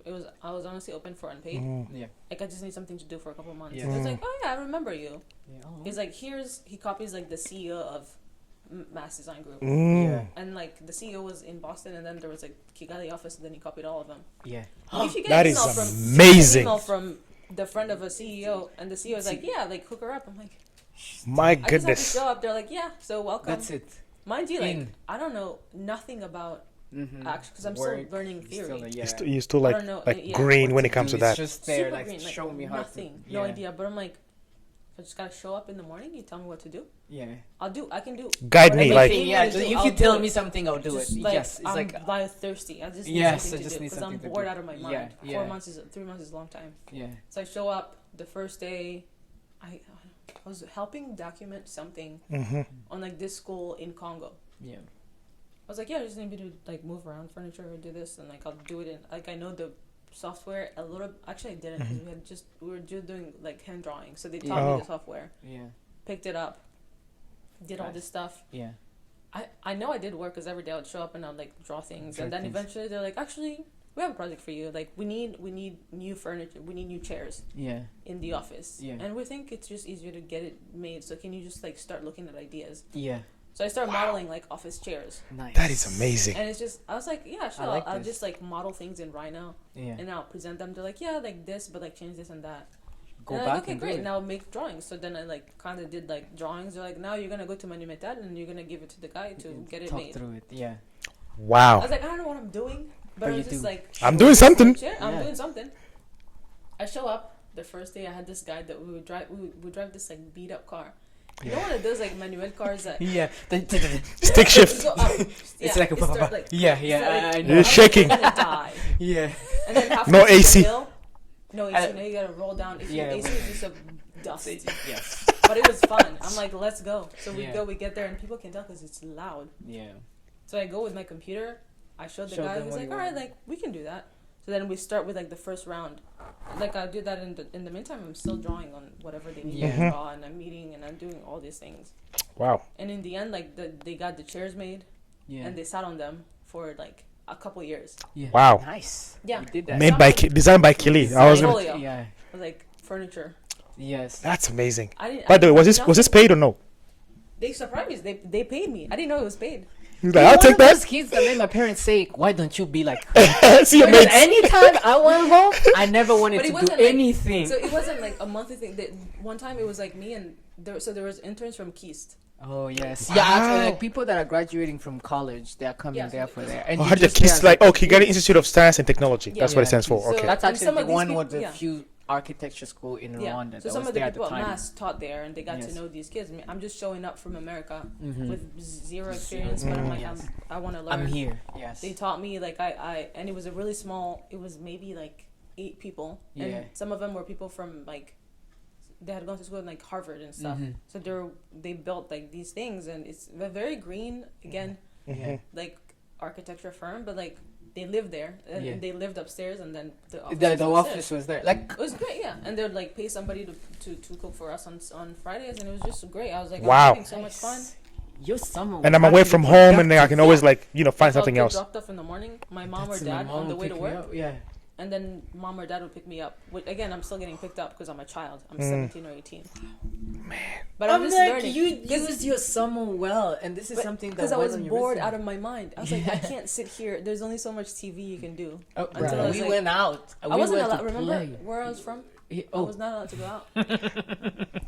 I was honestly open for unpaid. Yeah. Like, I just need something to do for a couple months. Yeah. He was like, oh yeah, I remember you. Yeah. He's like, he copies like the CEO of Mass Design Group. Yeah. And like the CEO was in Boston, and then there was like Kigali office, and then he copied all of them. Yeah. If you get that an is amazing. Email from the friend of a CEO, and the CEO is like, yeah, like hook her up. I'm like, my goodness. I just have to show up. They're like, yeah, so welcome. That's it. Mind you, like, I don't know nothing about actually, because I'm still learning theory. You're still like green when it comes to that. It's just there, super like, green, show me how nothing, no idea. But I'm like, I just gotta show up in the morning. You tell me what to do. Yeah, I can do. Guide me, like. Yeah, if you tell me something, I'll do it. Like, yes, it's I'm like thirsty. I just need something to do because I'm bored out of my mind. Yeah. 3 months is a long time. Yeah. So I show up the first day. I was helping document something on like this school in Congo. Yeah. I was like, yeah, I just need me to like move around furniture or do this, and like I'll do it in like I know the software a little. Actually, I didn't because we were just doing like hand drawing, so they taught me the software. Yeah. Picked it up, did all this stuff. Yeah. I know I did work because every day I would show up and I'd like draw things, and then eventually they're like, actually, we have a project for you. Like we need new furniture. We need new chairs. Yeah. In the office. Yeah. And we think it's just easier to get it made. So can you just like start looking at ideas? Yeah. So I started modeling like office chairs. Nice. That is amazing. And it's just, I was like, yeah, sure. I'll just like model things in Rhino. Yeah. And I'll present them. They're like, yeah, like this, but like change this and that. Go and back like, okay, great. Now make drawings. So then I like kind of did like drawings. They're like, now you're gonna go to Monumental and you're gonna give it to the guy to get it made. Talk through it. Yeah. Wow. I was like, I don't know what I'm doing, but I was just like, I'm doing something. I'm doing something. I show up the first day. I had this guy that we would drive this like beat up car. You know one of those like manual cars that stick shift. It's like a like, You're shaking. Yeah. And then no AC. No AC. Now you gotta roll down. If your AC is just a dust. Yes. But it was fun. I'm like, let's go. So we go. We get there, and people can tell because it's loud. Yeah. So I go with my computer. I showed the guy. He's like, all right, like we can do that. So then we start with like the first round. Like I do that in the meantime. I'm still drawing on whatever they need to draw, and I'm meeting and I'm doing all these things. Wow. And in the end, like they got the chairs made, and they sat on them for like a couple years. Yeah. Wow. Nice. Yeah. You did that. Designed by Kili. I was like furniture. Yes. That's amazing. By the way, was this paid or no? They surprised me. They paid me. I didn't know it was paid. Like, I'll take that. Those kids that made my parents say, "Why don't you be like?" Because anytime I went home, I never wanted to do anything. So it wasn't like a monthly thing. One time it was like me and there was interns from Keist. Oh yes, wow. Yeah. Actually, like people that are graduating from college, they are coming there for there. And the Keist like Kigali Institute of Science and Technology. That's what it stands for. So okay. That's actually the one with the few architecture school in Rwanda. So some of the people at Mass taught there, and they got to know these kids. I mean, I'm just showing up from America with zero experience, but I'm like, I want to learn. I'm here. Yes. They taught me like and it was a really small. It was maybe like 8 people, and some of them were people from like they had gone to school in like Harvard and stuff. So they built like these things, and it's a very green again, like architecture firm, but like. They lived there, and they lived upstairs, and then the office was there. Like it was great, yeah. And they'd like pay somebody to cook for us on Fridays, and it was just great. I was like, wow, I'm having so much fun. Your summer, and I'm away from home, and I can always like find something else. Dropped off in the morning. My mom or dad on the way to work. Yeah. And then mom or dad would pick me up. Again, I'm still getting picked up because I'm a child. I'm 17 or 18. Man. But I'm just like, learning. You used your summer well, and this is something that because I was bored out of my mind. I was like, I can't sit here. There's only so much TV you can do. Oh, right. We went out. I wasn't allowed. Remember where I was from? I was not allowed to go out.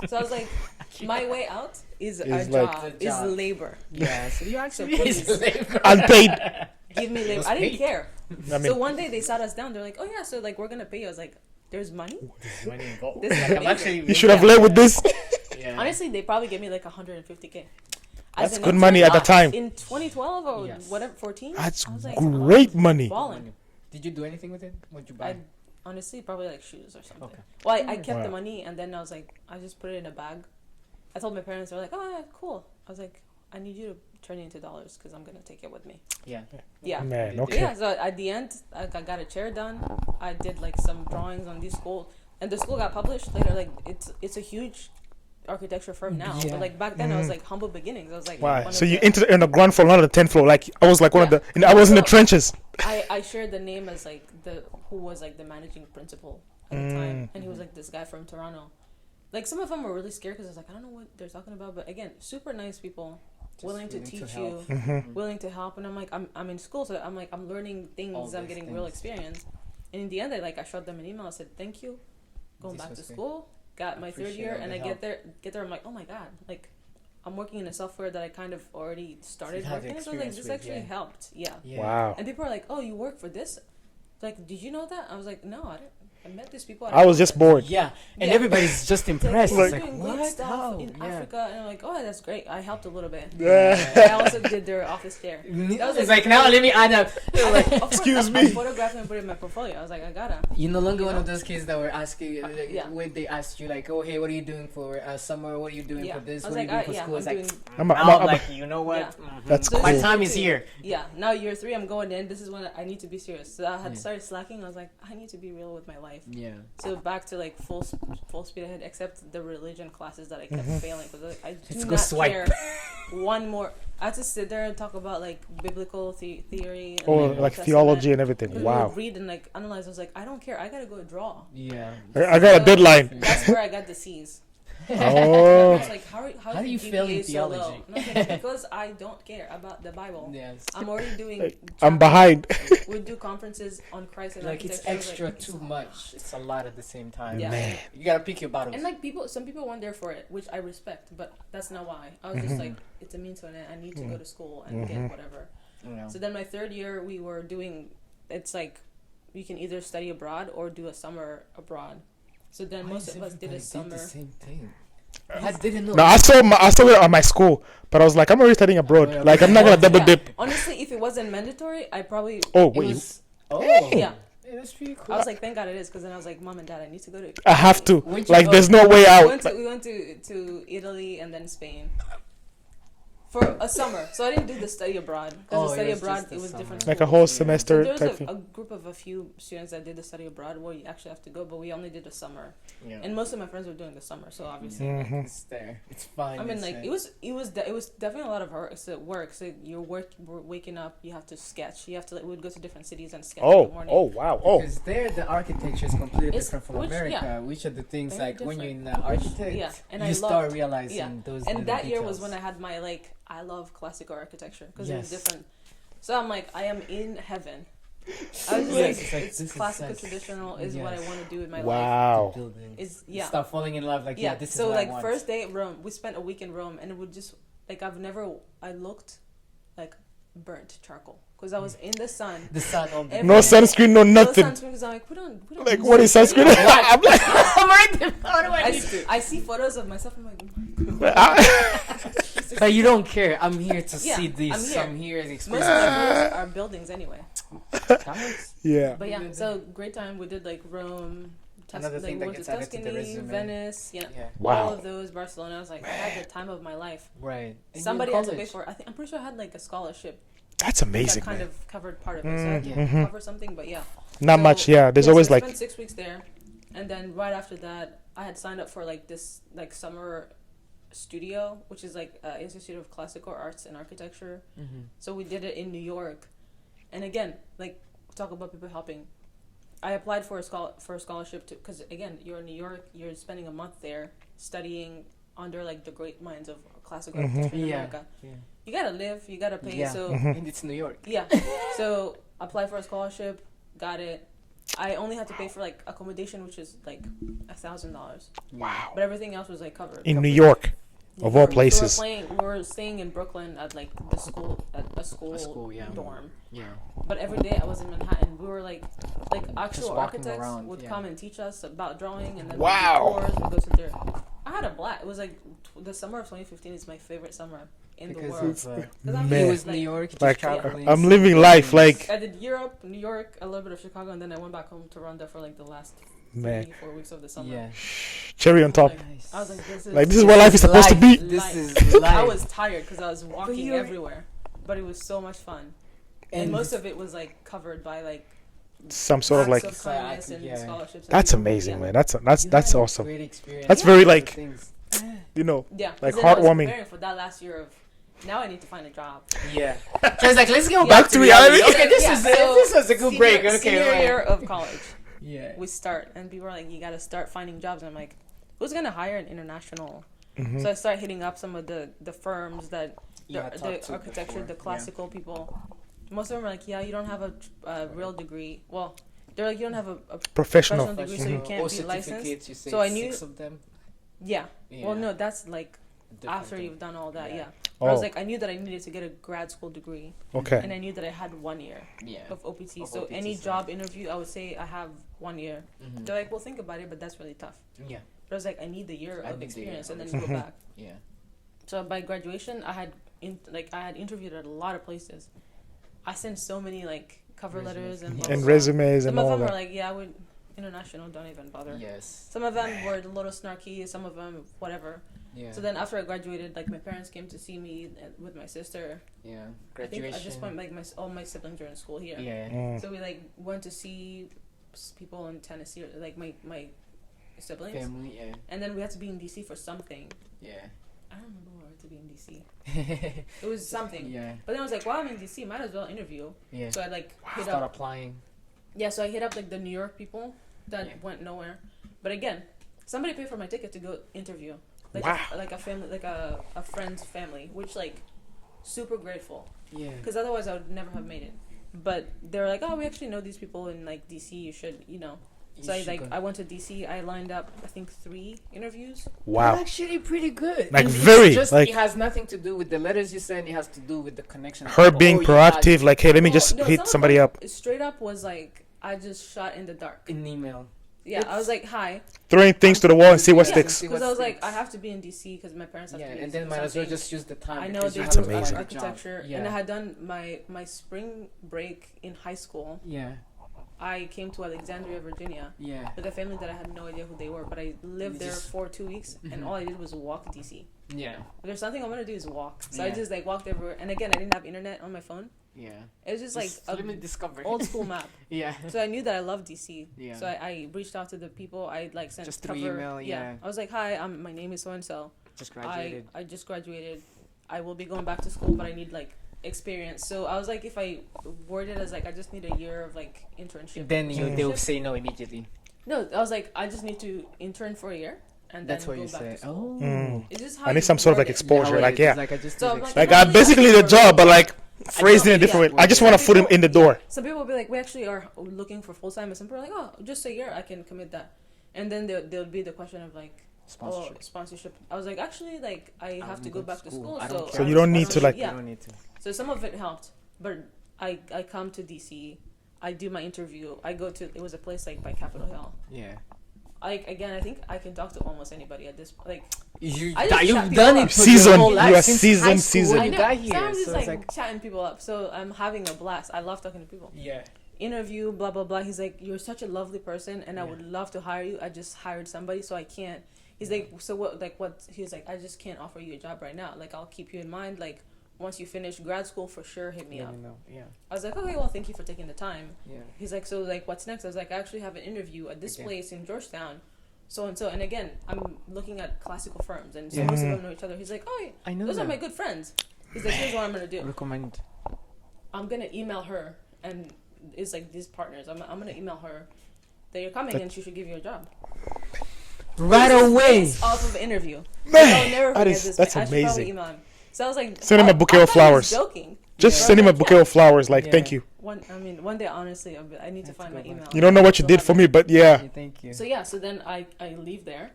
So I was like, my way out is a job. Is labor. Yeah. So you actually is labor. Unpaid. Give me labor. I didn't care. So one day they sat us down. They're like, oh yeah, so like we're gonna pay you. I was like, there's money. There's money involved. Like, you should have led with this. Yeah. Honestly, they probably gave me like 150K. That's good money at the time. In 2012 or whatever, 14. That's like, great money. Balling. Did you do anything with it? What'd you buy? Honestly, probably like shoes or something. Okay. Well, I kept the money, and then I was like, I just put it in a bag. I told my parents, they're like, oh yeah, cool. I was like, I need you to turn it into dollars because I'm gonna take it with me. Yeah. Man, okay. Yeah. So at the end, I got a chair done. I did like some drawings on these school. and the school got published later. Like it's a huge architecture firm now, but like back then I was like humble beginnings. I was like, wow. So you entered in the ground floor, not on the 10th floor. Like I was like one of the, and I was in the trenches. I shared the name as like who was like the managing principal at the time, and he was like this guy from Toronto. Like some of them were really scared because I was like, I don't know what they're talking about, but again, super nice people, willing to teach you, willing to help, and I'm like, I'm in school, so I'm like, I'm learning things, I'm getting real experience, and in the end, I shot them an email, I said thank you, going back to school, got my third year, and I get there, I'm like, oh my god, like I'm working in a software that I kind of already started working in, so like this actually helped, Wow. And people are like, oh, you work for this, like, did you know that? I was like, no, I didn't. I met these people. I was just bored. Yeah, and everybody's just impressed. Like, like what stuff in Africa, and I'm like, oh, that's great. I helped a little bit. Yeah. I also did their office chair. It's like now let me add up. Like, excuse me. I photographed and put it in my portfolio. I was like, I gotta. You're no longer one of those kids that were asking, when they asked you like, oh hey, what are you doing for summer? What are you doing for this? What are you doing for school? It's like, I'm like, you know what? That's so cool. My time is here. Yeah, now year 3, I'm going in. This is when I need to be serious. So I had started slacking. I was like, I need to be real with my life. Yeah. So back to like full speed ahead, except the religion classes that I kept failing because like, I do not care. One more, I had to sit there and talk about like biblical theory and like theology and everything. Wow. Read and like analyze. I was like, I don't care. I gotta go draw. Yeah. I got a deadline. That's where I got the C's. Oh. I was like, how do you fail in theology? So like, because I don't care about the Bible. Yes. I'm already doing. I'm behind. We do conferences on Christ and like it's extra like, too much. It's a lot at the same time. Yeah. Man. You gotta pick your battles. And like some people went there for it, which I respect, but that's not why. I was just like, it's a means to an end. I need to go to school and get whatever. Yeah. So then my third year, we were doing. It's like, you can either study abroad or do a summer abroad. So then most of us did a summer. The same thing. I didn't know. No, I saw it at my school, but I was like, I'm already studying abroad. Like, I'm not gonna double dip. Honestly, if it wasn't mandatory, I probably. Oh wait. Yeah. Hey, that's pretty cool. I was like, thank God it is, because then I was like, Mom and Dad, I need to go to. I have to. Like, there's no way out. We went to Italy and then Spain. For a summer, so I didn't do the study abroad because the study abroad it was different. Like a whole semester. So there was a group of a few students that did the study abroad where you actually have to go, but we only did the summer. Yeah. And most of my friends were doing the summer, so obviously it's there. It's fine. I mean, like it was definitely a lot of work. So you're waking up, you have to sketch. You have to we would go to different cities and sketch. In the morning. Oh wow! Oh. Because there the architecture is completely different from America. Which are the things very like different. when you're in the architect, and you start realizing those. And that details. year was when I had my like. I love classical architecture because it was different. So I'm like, I am in heaven. I was just it's classical traditional is what I want to do in my life. Wow. Start falling in love like this so is what like I want. first day at Rome, we spent a week in Rome, and it would just like I looked like burnt charcoal because I was in the sun. The sun all day. No sunscreen, no nothing. No sunscreen because I'm like, we don't like what is sunscreen? I'm like, I see photos of myself. I'm like, but you don't care. I'm here to see this. I'm here to experience. Most of my photos are buildings anyway. Yeah. But yeah, so great time. We did like Rome, Tuscany, Venice, all of those, Barcelona. I was like, I had the time of my life. Right. Somebody had to pay for it. I'm pretty sure I had like a scholarship. That's amazing. That kind of covered part of it. So I had to cover something, but not much. Yeah, there's always I like. spent 6 weeks there, and then right after that, I had signed up for like this like summer studio, which is like Institute of Classical Arts and Architecture. So we did it in New York, and again, like talk about people helping. I applied for a scholarship because again, you're in New York, you're spending a month there studying under like the great minds of classical architecture in America. Yeah. You gotta live, you gotta pay. So and it's New York. Yeah. So applied for a scholarship, got it. I only had to pay for like accommodation, which is like $1,000. Wow. But everything else was like covered. In New York. Of all places. So we were staying in Brooklyn at like a school dorm. Yeah. But every day I was in Manhattan. We were like actual architects would come and teach us about drawing, and then we'd go to their. I had a blast. It was like the summer of 2015 is my favorite summer in the world. Man, it was New York. Like I'm living life like. I did Europe, New York, a little bit of Chicago, and then I went back home to Rwanda for like the last 4 weeks of the summer. Yeah. Cherry on top. I was like, this is where life is supposed to be. This is life. I was tired because I was walking everywhere, but it was so much fun. And most of it was like covered by like some sort of like. Acts of kindness and scholarships. That's and amazing, yeah. man. That's awesome. Great experience. That's very like, you know, yeah, like then I was heartwarming. preparing for that last year of. Now I need to find a job. Yeah. So it's like, let's go back to reality. Okay, this Yeah, is so this was a good break. Okay, senior right. year of college. Yeah. We start, and people are like, you got to start finding jobs. And I'm like, who's gonna hire an international? Mm-hmm. So I start hitting up some of the firms that the architecture, before. the classical people. Most of them are like, yeah, you don't have a real degree. Well, they're like, you don't have a Professional. degree, so you can't be licensed. You say So I knew. 6 of them. Yeah. Yeah. Well, no, that's like Different after thing. you've done all that. Yeah. Yeah. Oh. I was like, I knew that I needed to get a grad school degree, Okay. and I knew that I had 1 year Yeah. of OPT. Of So OPT, any so- job interview, I would say I have 1 year. Mhm. They're like, well, think about it, but that's really tough. Yeah. But I was like, I need the year I of need the year experience, of and then go back. Yeah. So by graduation, I had interviewed at a lot of places. I sent so many like cover Resumes. letters and blah, And blah, blah. resumes Some and of all them were that. like, yeah, I would international, don't even bother. Yes. Some of them were a little snarky. Some of them whatever. Yeah. So then after I graduated, like my parents came to see me with my sister. Yeah. I think Graduation. at this point, like all my siblings are in school here. Yeah. Mm. So we like went to see people in Tennessee, like my siblings, Family. Yeah. and then we had to be in DC for something. Yeah. I don't remember where to be in DC. It was something. Yeah. But then I was like, well, I'm in DC, might as well interview. Yeah. So I like hit Start up. applying. Yeah, so I hit up like the New York people that Yeah. went nowhere. But again, somebody paid for my ticket to go interview. Like Wow. like a family, like a friend's family, which like super grateful. Yeah. Because otherwise I would never have made it. But they're like, oh, we actually know these people in like DC. You should, So I went to DC. I lined up, I think 3 interviews. Wow. Actually, pretty good. Like, And it's very, just, like- it has nothing to do with the letters you send. It has to do with the connection. Her being proactive, like, hey, let me Well, just no, hit some of somebody them up. Straight up was like, I just shot in the dark. in email. Yeah, I was like, hi. Throwing things to the wall and see what Yeah. sticks. See Because what I was like, sticks. I have to be in DC because my parents have Yeah, to be and in then might as well something. just use the time. I know because they you That's do have to amazing. find a job. architecture, Yeah. and I had done my spring break in high school. Yeah. I came to Alexandria, Virginia, Yeah. with a family that I had no idea who they were, but I lived You there just- for 2 weeks, and Mhm. all I did was walk DC. Yeah. If there's something I'm gonna do is walk. So I Yeah. just like walked everywhere, and again, I didn't have internet on my phone. Yeah. It was just like let me a discover. old school map. Yeah. So I knew that I loved DC. Yeah. So I reached out to the people. I like sent Just through cover. email, yeah. I was like, hi, my name is so and so. Just graduated. I just graduated. I will be going back to school, but I need like experience. So I was like, if I word it as like I just need a year of like internship. Then Mm. they'll say no immediately. No, I was like, I just need to intern for a year and then That's go what you back say. to school. Oh. Mm. It's just how I need you some sort of word like it. exposure. Like, yeah. Like I just So did I'm like, Like, Not really basically asking the for job, but like I phrased in a don't- different yeah. way. I just want to foot him in the door. Some people will be like, we actually are looking for full time, and some people are like, oh, just a year, I can commit that. And then there'll be the question of like, Sponsorship. sponsorship. I was like, actually, like I have to go back to school, I don't so So you don't need to, like- You yeah. don't need to. So some of it helped, but I come to DC, I do my interview, I go to, it was a place like by Capitol Hill. Yeah. Like again, I think I can talk to almost anybody at this like. You've I just chat done people it up. for your Seasoned. whole You life are since seasoned, high school seasoned. when I you know. got here. So I'm just so like, it's like chatting people up. So I'm having a blast. I love talking to people. yeah. Interview, blah blah blah. He's like, you're such a lovely person, and I Yeah. would love to hire you. I just hired somebody, so I can't. He's like, so what? Like what? He's like, I just can't offer you a job right now. Like I'll keep you in mind. Like once you finish grad school, for sure, hit me Yeah, up. you know, yeah. I was like, okay, well, thank you for taking the time. Yeah. He's like, so like, what's next? I was like, I actually have an interview at this Okay. place in Georgetown, so and so. And again, I'm looking at classical firms, and so Yeah. most of them know each other. He's like, oh, yeah, I know those are that. my good friends. He's like, here's what I'm gonna do. Recommend. I'm gonna email her, and it's like these partners. I'm gonna email her that you're coming, and she should give you a job. Right This is away. based off of interview. Man, I'll never that forget is- this. that's man. I should probably amazing. email him. So I was like, Send him a bouquet I of thought he was flowers. joking. Just Yeah. send him a bouquet of flowers. Like, Yeah. thank you. One day, honestly, I need to Have to find go my back. email. You don't know what you did for me, but yeah. Yeah, thank you. So yeah, so then I leave there,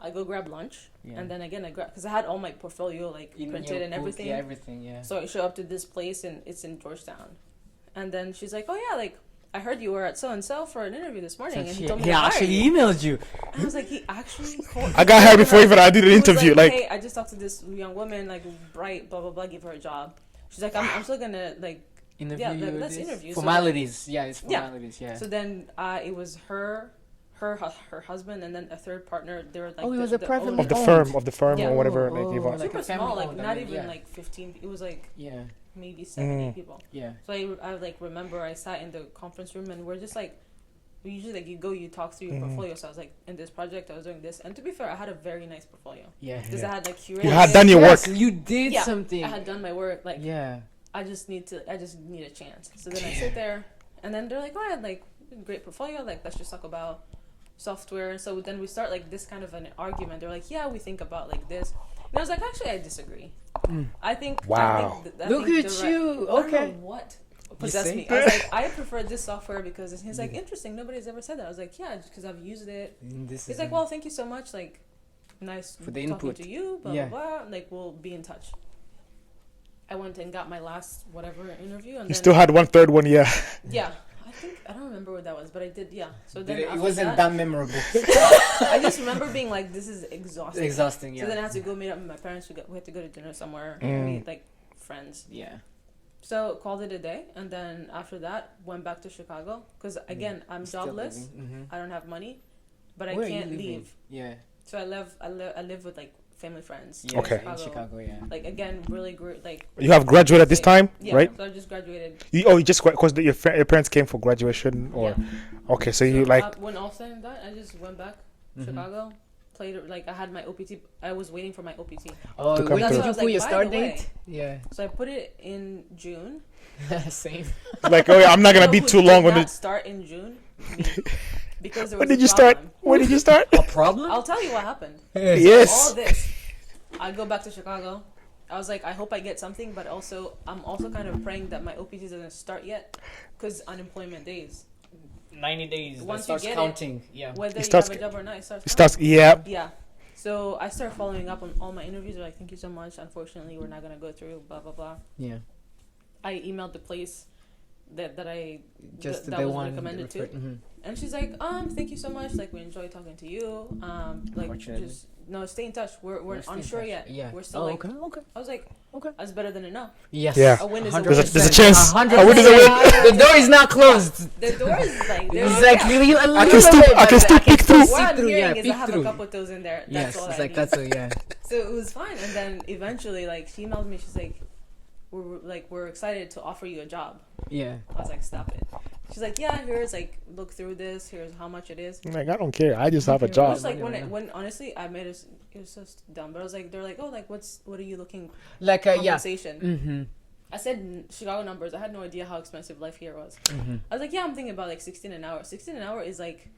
I go grab lunch, Yeah. and then again I grab because I had all my portfolio like In printed your and book, everything. Yeah, everything. Yeah. So I show up to this place and it's in Georgetown, and then she's like, "Oh yeah, like I heard you were at so and so for an interview this morning, and he told me he to hire actually you." emailed you. And I was like, he actually called. I got hired before even I did an He was interview. Like, hey, I just talked to this young woman, like bright, blah blah blah, give her a job. She's like, I'm still gonna like. Interview Yeah, you. let's this? interview. So Formalities. Yeah, it's Yeah. formalities. Yeah. So then it was her husband, and then a third partner. They were like, Oh, it was a private owner. of the owned. firm, Yeah. or whatever. Like, Oh, you want. like Super a family small, like owned, not I mean, even yeah. like 15. It was like Yeah. maybe 7-8 people. Yeah. So I like remember I sat in the conference room and we're just like, we usually like you talk through your portfolio. So I was like, in this project I was doing this, and to be fair, I had a very nice portfolio. Yeah. Because I had like curated. You had done your work. You did Yeah, something. I had done my work. Like I just need a chance. So then I sit there, and then they're like, oh, I had like great portfolio. Like let's just talk about software. So then we start like this kind of an argument. They're like, yeah, we think about like this. And I was like, actually, I disagree. I think. Wow. Look at you. Okay. I don't know what possessed me. I was like, I prefer this software because he's like, interesting. Nobody's ever said that. I was like, yeah, because I've used it. He's like, well, thank you so much. Like, nice for the talking input to you. Blah blah blah. Like, we'll be in touch. I went and got my last whatever interview, and you still had 1/3 one, yeah. Yeah, I don't remember what that was, but I did. Yeah. So then it wasn't that memorable. I just remember being like, this is exhausting. Exhausting. Yeah. So then I had to go meet up with my parents. We had to go to dinner somewhere and meet like friends. Yeah. So called it a day, and then after that went back to Chicago because again I'm jobless. I don't have money, but I can't leave. Yeah. So I live with like family friends. Yeah, okay. In Chicago, yeah. Like again, really great. Like you have graduated at this time, yeah, right? So I just graduated. You just because your parents came for graduation, or okay, so you like when all said and done, I just went back Chicago. Played like I had my OPT. I was waiting for my OPT. Oh, to come when did through. you put your By start the way, date? Yeah. So I put it in June. Same. like oh yeah, I'm not gonna be too long on it. it. Start in June because there was When did a you start? problem. When did you start? A problem? I'll tell you what happened. Yes. All this. I go back to Chicago. I was like, I hope I get something, but also I'm also kind of praying that my OPT doesn't start yet, because unemployment days. 90 days. Once starts you get counting. whether it starts, you have a job or not, it starts. Yeah. Yeah. So I started following up on all my interviews. They're like, thank you so much. Unfortunately, we're not gonna go through. Blah blah blah. Yeah. I emailed the place that I just that was recommended to, and she's like, thank you so much. Like we enjoy talking to you. Like just no, stay in touch. We're unsure yet. Yeah. We're still like. Okay. I was like, okay. That's better than a no. Yes. Yeah. A win is a win. There's a chance. A win is a The win. door is not closed. The door is like exactly. I can still peek through. What I'm hearing is I have a couple of those in there. That's yes, all it's I like need. that's a yeah. So it was fine, and then eventually, like she emailed me. She's like, we're excited to offer you a job. Yeah. I was like, stop it. She's like, yeah, here's like look through this. Here's how much it is. Like I don't care. I just have a job. Just like when honestly I made it was so dumb. But I was like, they're like, oh, like what are you looking like compensation? Yeah. Mm-hmm. I said Chicago numbers. I had no idea how expensive life here was. I was like, yeah, I'm thinking about like 16 an hour. 16 an hour is like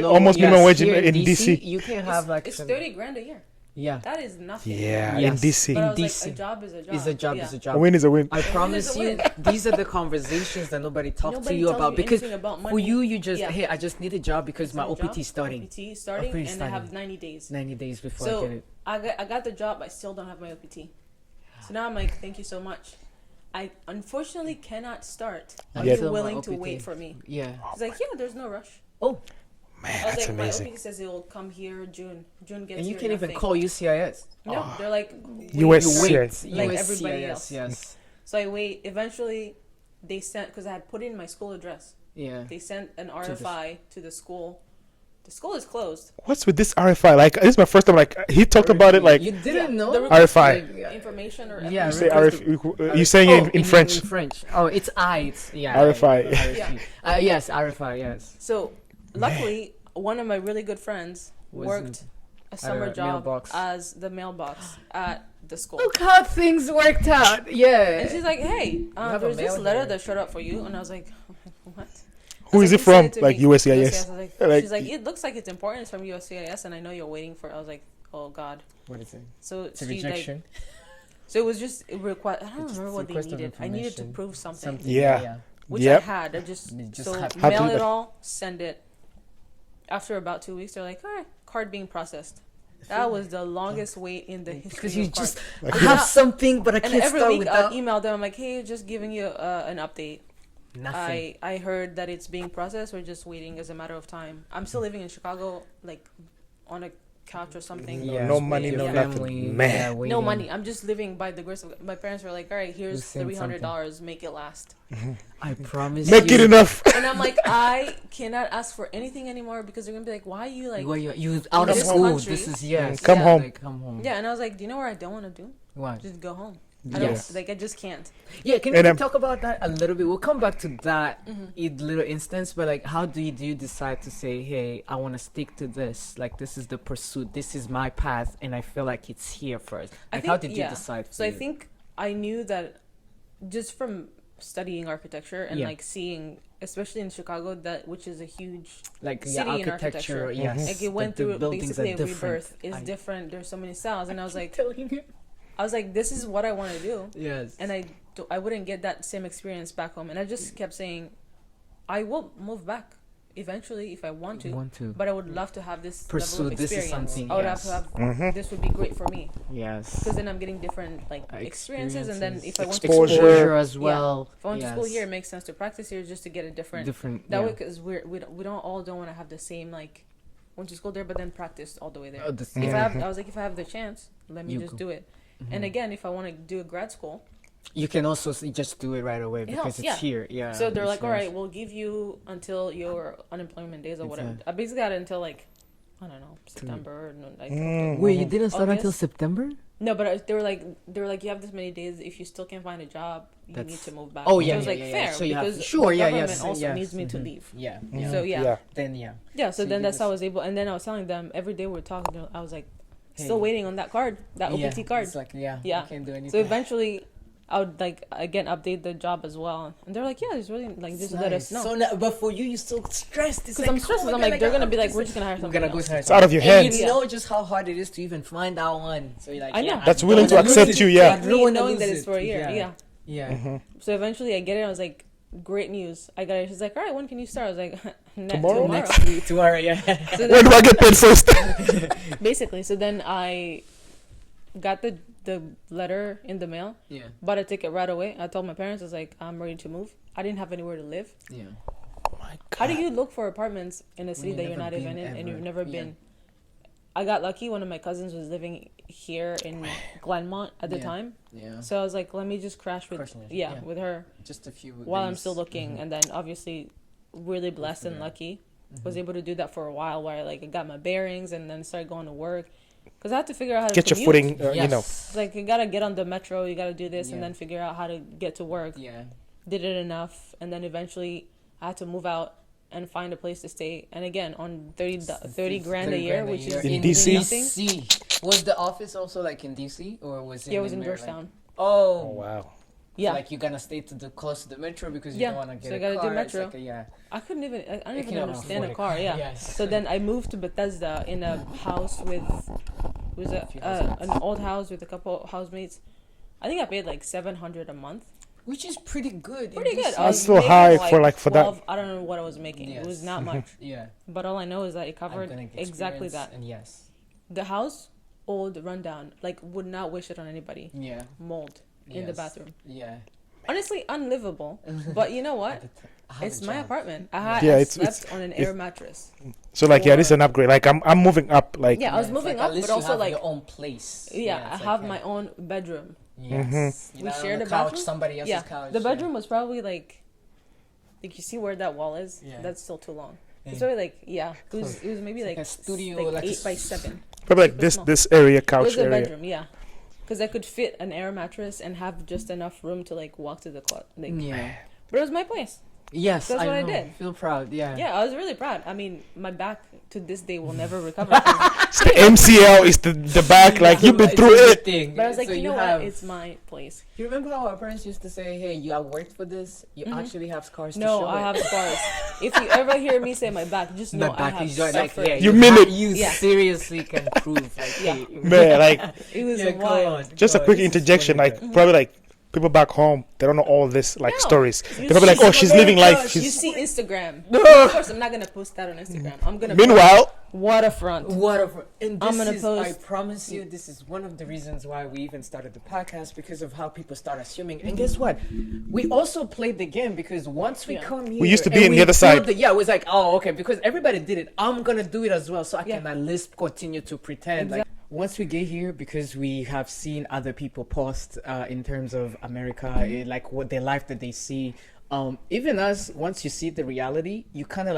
almost minimum wage in DC. You can have like it's 30 grand a year. Yeah. That is nothing. Yeah, in DC. But I was DC. like, a job is a job. Is a job. Yeah. Is a job. A win is a win. I promise you, these are the conversations that nobody talks to you about because for you just hey, I just need a job because my OPT is starting. OPT starting, and I have 90 days. 90 days before so I get it. I got the job. I still don't have my OPT. So now I'm like, thank you so much. I unfortunately cannot start unless you're willing to wait for me. Yeah. He's like, yeah, there's no rush. Oh. Man, I was that's like, amazing. my OPT says it will come here June. June gets and you here, can't even nothing. call UCIS. No, they're like USCIS. like everybody else. Yes. So I wait. Eventually, they sent because I had put in my school address. Yeah. They sent an RFI to the school. The school is closed. What's with this RFI? Like this is my first time. Like he talked about it. Like you didn't know RFI. Like, information or yeah. You say RFI. You saying it in French? In French. Oh, it's It's yeah. RFI. Yeah. Yes, RFI. Yes. So luckily, one of my really good friends worked a summer job mailbox. as the mailbox at the school. Look how things worked out. Yeah. And she's like, "Hey, have a there's this mail letter here. that showed up for you," and I was like, "What?" Who is it from? Like USCIS. USCIS. Like, She's like, it looks like it's important. It's from USCIS, and I know you're waiting for it. I was like, oh God. What is it? So It's a she rejection. like, so it was just I don't remember what they request of needed. I needed to information. prove something, Yeah. which Yep. I had. I just so had to mail do it that. all, send it. After about 2 weeks, they're like, all right, card being processed. That was the longest wait in the history Because you of just cards. have something, but I And can't every start week without I'd email them. I'm like, hey, just giving you an update. nothing. I heard that it's being processed. We're just waiting as a matter of time. I'm still living in Chicago, like on a couch or something. Yeah. No money, no nothing. Man. No money. I'm just living by the grace of my parents were like, all right, here's send $300. Make it last. I promise Make you. it enough. And I'm like, I cannot ask for anything anymore because they're gonna be like, why are you like? You out of this school. country? This is yes. Come Yeah. home. Like, come home. Yeah, and I was like, do you know what I don't want to do? What? Just go home. I just can't. Yeah, can you talk about that a little bit? We'll come back to that little instance, but like, how do you decide to say, hey, I want to stick to this? Like, this is the pursuit, this is my path, and I feel like it's here first. Like, how did you decide? So I think I knew that just from studying architecture and like seeing, especially in Chicago, that which is a huge city in architecture. Yes, like it went through basically a rebirth. It's different. There's so many styles, and I was like, this is what I want to do. Yes, and I wouldn't get that same experience back home, and I just kept saying, I will move back eventually if I want to. But I would love to have this level of experience. This is something. I would have to have. This would be great for me. Yes. Because then I'm getting different experiences, and then if I want to exposure as well. If I went to school here, it makes sense to practice here just to get a different. That way, because we don't want to have the same went to school there, but then practice all the way there. If I have the chance, let me just do it. And again, if I want to do a grad school, you can also just do it right away because it's here. Yeah. So they're like, all right, we'll give you until your unemployment days or whatever. I basically had it until I don't know, September. Wait, you didn't start until September? No, but they were like, you have this many days. If you still can't find a job, you need to move back. Oh yeah, I was fair so because the government also needs me to leave. Yeah. So then so then that's how I was able. And then I was telling them every day we were talking. I was like, still waiting on that card, that OPT card. It's like I can't do anything. So eventually, I would again update the job as well, and they're like, it's really just let us know. So but for you still stressed because I'm stressed. I'm like, they're gonna be like, we're just gonna hire someone. It's out of your hands. You know just how hard it is to even find that one. So you're like, I know that's willing to accept you. Yeah, knowing that it's for a year. Yeah. So eventually, I get it. I was like, great news. I got it. She's like, all right, when can you start? I was like, tomorrow. Next week, tomorrow. Yeah. So when do I get paid first? Basically, so then I got the letter in the mail. Yeah. Bought a ticket right away. I told my parents, I was like, I'm ready to move. I didn't have anywhere to live. Yeah. Oh my God. How do you look for apartments in a city that you're not even in and you've never been? I got lucky. One of my cousins was living here in Glenmont at the time. Yeah. So I was like, let me just crash with with her. Just a few while I'm still looking, and then obviously, really blessed and lucky, was able to do that for a while. Where I got my bearings and then started going to work. Because I had to figure out how to get your footing, you know. It's like, you got to get on the metro, you got to do this, and then figure out how to get to work. Yeah. Did it enough, and then eventually I had to move out and find a place to stay. And again, on 30 grand a year, which is in DC. DC. Was the office also in DC, or was it? Yeah, it was in Georgetown. Oh wow. Yeah. So, you're gonna stay close to the metro because you don't want to get a car. So I gotta do metro. I don't even understand a car. Yeah. Yes. So then I moved to Bethesda in a house with an old house with a couple housemates. I think I paid $700 a month, which is pretty good. Pretty good. That's still high for that. I don't know what I was making. Yes. It was not much. Yeah. But all I know is that it covered exactly that. And yes. The house, old, rundown, would not wish it on anybody. Yeah. Mold in the bathroom. Yeah. Honestly, unlivable. But you know what? It's my apartment. I slept on an air mattress. So this is an upgrade. I'm moving up. I was moving up, but also your own place. Yeah, I have my own bedroom. Yes. We shared a couch, bathroom. somebody else's couch. The bedroom was probably you see where that wall is? Yeah. That's still too long. It's probably it was maybe a studio, 8 by 7. Probably this area, couch area. It was a area. bedroom, yeah. Because I could fit an air mattress and have just enough room to walk to the club. Yeah. But it was my place. Yes, that's what I did. Feel proud, yeah. Yeah, I was really proud. I mean, my back to this day will never recover. The MCL is the back, you've been through it. But I was like, you know what? It's my place. You remember how our parents used to say, hey, you have worked for this? You actually have scars to show it. No, I have scars. If you ever hear me say my back, just know I have suffered. You mean it. You seriously can prove. Man, it was wild. Just a quick interjection, probably people back home, they don't know all this stories. They're probably oh, she's living life. You see Instagram. Of course, I'm not gonna post that on Instagram. I'm gonna. Meanwhile, waterfront. And I'm gonna post. I promise you, this is one of the reasons why we even started the podcast, because of how people start assuming. And guess what? We also played the game because once we come here, we used to be on the other side. It was like, oh, okay, because everybody did it. I'm gonna do it as well, so I can at least continue to pretend like. Once we get here, because we have seen other people post in terms of America, what their life that they see, even us, once you see the reality, you kind of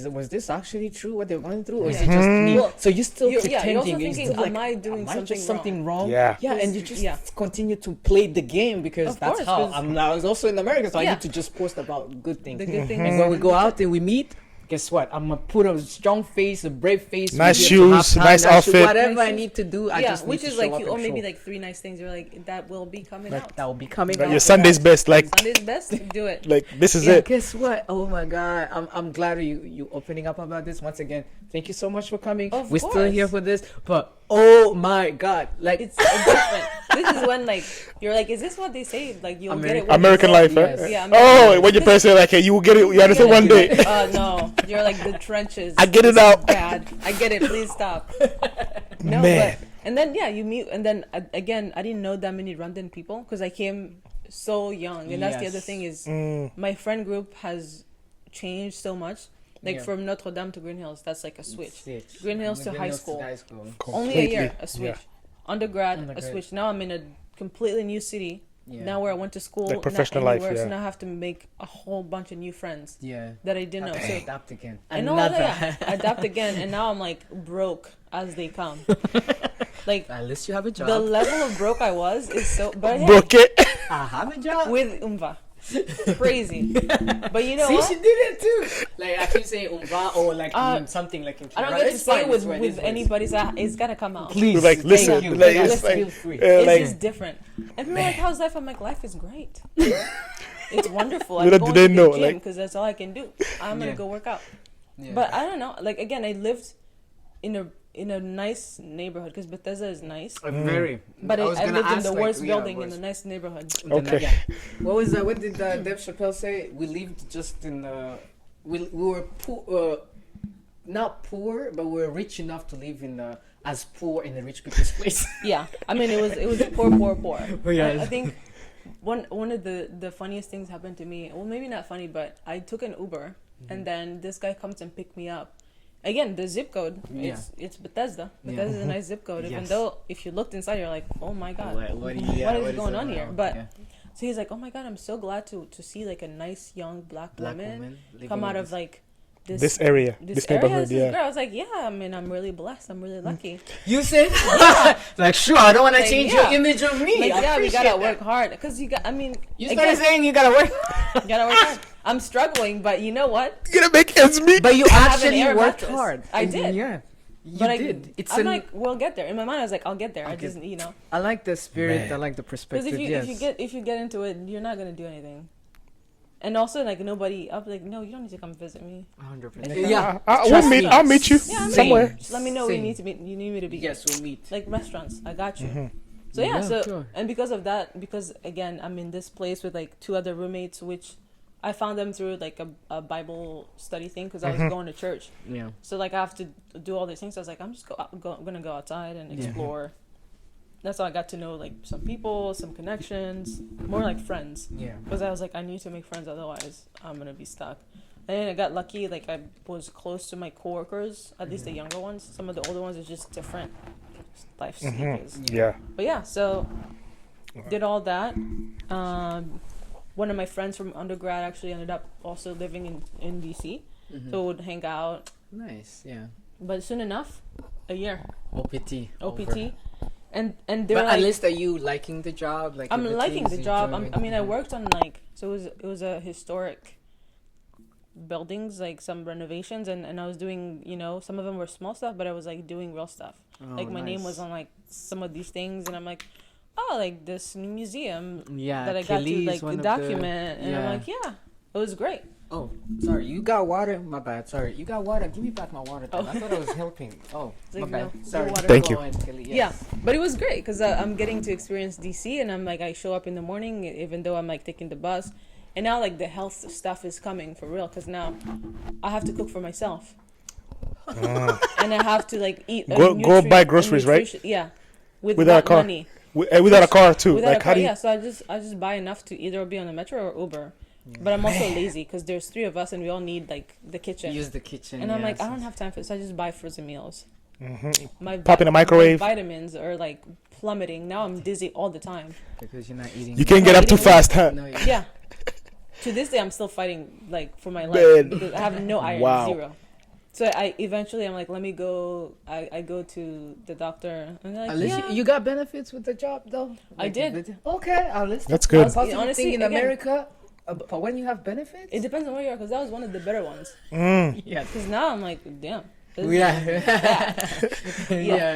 was this actually true what they're going through, or is it just me? Well, So you still you're pretending? also thinking, like, am I doing something wrong? Yeah. Yeah, and you just continue to play the game because Of that's course, how 'cause- I was also in America, so I Yeah. need to just post about good things. the good things. And when we go out and we meet, guess what? I'm gonna put a strong face, a brave face, Nice we get to shoes, halftime, nice outfit. whatever Nice I shoes. need to do. I Yeah, just need which to is show like up you, and or maybe show. like 3 nice things. You're like, that will be coming out. That will be coming Like out. your Sunday's best. Like Sunday's best. Do it. this is Yeah, it. guess what? Oh my God, I'm glad you opening up about this once again. Thank you so much for coming. Of We're still course. here for this, but oh my God, like It's different. This is when like you're like, is this what they say? Like you'll get it. when you American go. life, Yes. right? Yeah. Oh, when your parents say like, hey, you will get it. You understand one day. No, you're like the trenches. I get it This is out. Bad. I get it. Please stop. No, Man. but and then you meet, and then again, I didn't know that many London people because I came so young, and that's the other Yes. thing is Mm. my friend group has changed so much. Like Yeah. from Notre Dame to Green Hills, that's like a switch. Switch. Green Hills to Green high Hills school. Only a Completely, year, a switch. Undergrad, a Undergrad. switch. Now I'm in a completely new city. Yeah. Now where I went to school, Like not professional life, anywhere, yeah. So now I have to make a whole bunch of new friends Yeah. that I didn't know. So Adapt again. I know, adapt again, and now I'm like broke as they come. Like At least you have a job. the level of broke I was is so. But hey, Book it. I have a job. with Umva, crazy. But you know See, what? she did it too. Like I keep saying umba or like something like in I don't Kinyarwanda. get to It's say fine, it with it's what it is, what it anybody, so it's gotta come out. Please, We're like, thank listen, you. like, Yes, it's like, feel free. It's like, just different. And people are like, how's life? I'm like, life is great. It's wonderful. Little I'm do going they to know, the gym like- because that's all I can do. I'm gonna Yeah. go work out. Yeah. But I don't know. Like again, I lived in a nice neighborhood because Bethesda is nice. Very. But I was lived gonna in ask, the like, worst yeah, building in worst. a nice neighborhood. Okay. What was that? What did Dave Chappelle say? We lived just in we were poor, not poor, but we were rich enough to live in as poor in the rich people's place. Yeah, I mean it was poor. Oh, yes. I think one of the funniest things happened to me. Well, maybe not funny, but I took an Uber and then this guy comes and picked me up. Again, the zip code, Yeah. it's Bethesda. Yeah. Bethesda is a nice zip code. Even Yes. though if you looked inside, you're like, oh my god, What is going on here? around? But Yeah. so he's like, oh my god, I'm so glad to see like a nice young black woman living come out in of like This area, this area, neighborhood, this yeah. girl. I was like, yeah, I mean, I'm really blessed. I'm really lucky. You said like sure. I don't want to Like, change yeah. your image of me. Like, I yeah, we appreciate gotta that. work hard because you got. I mean, You started saying you gotta work. you gotta work hard. I'm struggling, but you know what? You gonna make ends meet. But you I have an actually air worked mattress. hard. I did. Yeah. You But did. It's I'm like, we'll get there. In my mind, I was like, I'll get there. I Okay. just, you know, I like the spirit. Man. I like the because perspective. if you get into it, you're not gonna do anything. And also, like nobody, I'll be like, no, you don't need to come visit me. 100%. Yeah. We'll Trust meet. me. I'll meet you Yeah, I'm somewhere. saying, just let me know where you Same. need to meet. You need me to be. Yes, we'll meet. Like restaurants, I got you. Mm-hmm. So yeah, Yeah, so sure. and because of that, because again, I'm in this place with like 2 other roommates, which I found them through like a Bible study thing because I was going to church. Yeah. So like I have to do all these things. So I was like, I'm just gonna go outside and Yeah. explore. That's how I got to know like some people, some connections, more like friends. Yeah. Because I was like, I need to make friends, otherwise I'm gonna be stuck. And then I got lucky, like I was close to my coworkers, at least the younger ones. Some of the older ones are just different life stages. Yeah. But yeah, so did all that. One of my friends from undergrad actually ended up also living in DC, so would hang out. Nice. Yeah. But soon enough, a year OPT. OPT, and they're But like, at least are you liking the job? Like I'm liking the job. I mean, I work. worked on like it was a historic buildings, like some renovations, and I was doing, you know, some of them were small stuff, but I was like doing real stuff. Like my name was on like some of these things, and I'm like, oh, like this new museum Yeah. that I got to Kelly's like one of document, and I'm yeah. like, yeah, it was great. Oh, sorry. You got water. My bad. Sorry. You got water. Give me back my water. Then. Oh. I thought I was helping. Oh, It's like, my bad. no, Sorry. your water. Thank you. Go on, Kelly. Yes. Yeah, but it was great because I'm getting to experience DC, and I'm like, I show up in the morning, even though I'm like taking the bus, and now like the health stuff is coming for real because now I have to cook for myself, and I have to like eat. Go buy groceries, right? Yeah, Without a car. money. Without a car too. Without Like a how car, do you? yeah. So I just buy enough to either be on the metro or Uber. But I'm also lazy because there's 3 of us and we all need like the kitchen. Use the kitchen. And I'm yeah, like, I so- don't have time for this. So I just buy frozen meals. My Pop in the microwave. My vitamins are like plummeting. Now I'm dizzy all the time. because you're not eating. You can't get up too fast, huh? No, Yeah. To this day, I'm still fighting like for my life Man. because I have no iron, Wow. 0. So I eventually I'm like, let me go. I go to the doctor, and they're like, At least you got benefits with the job, though. I did. Okay, at least That's good. Positive Honestly, thing in again, America, but when you have benefits, it depends on where you are, because that was one of the better ones. yeah, Because now I'm like, damn. yeah.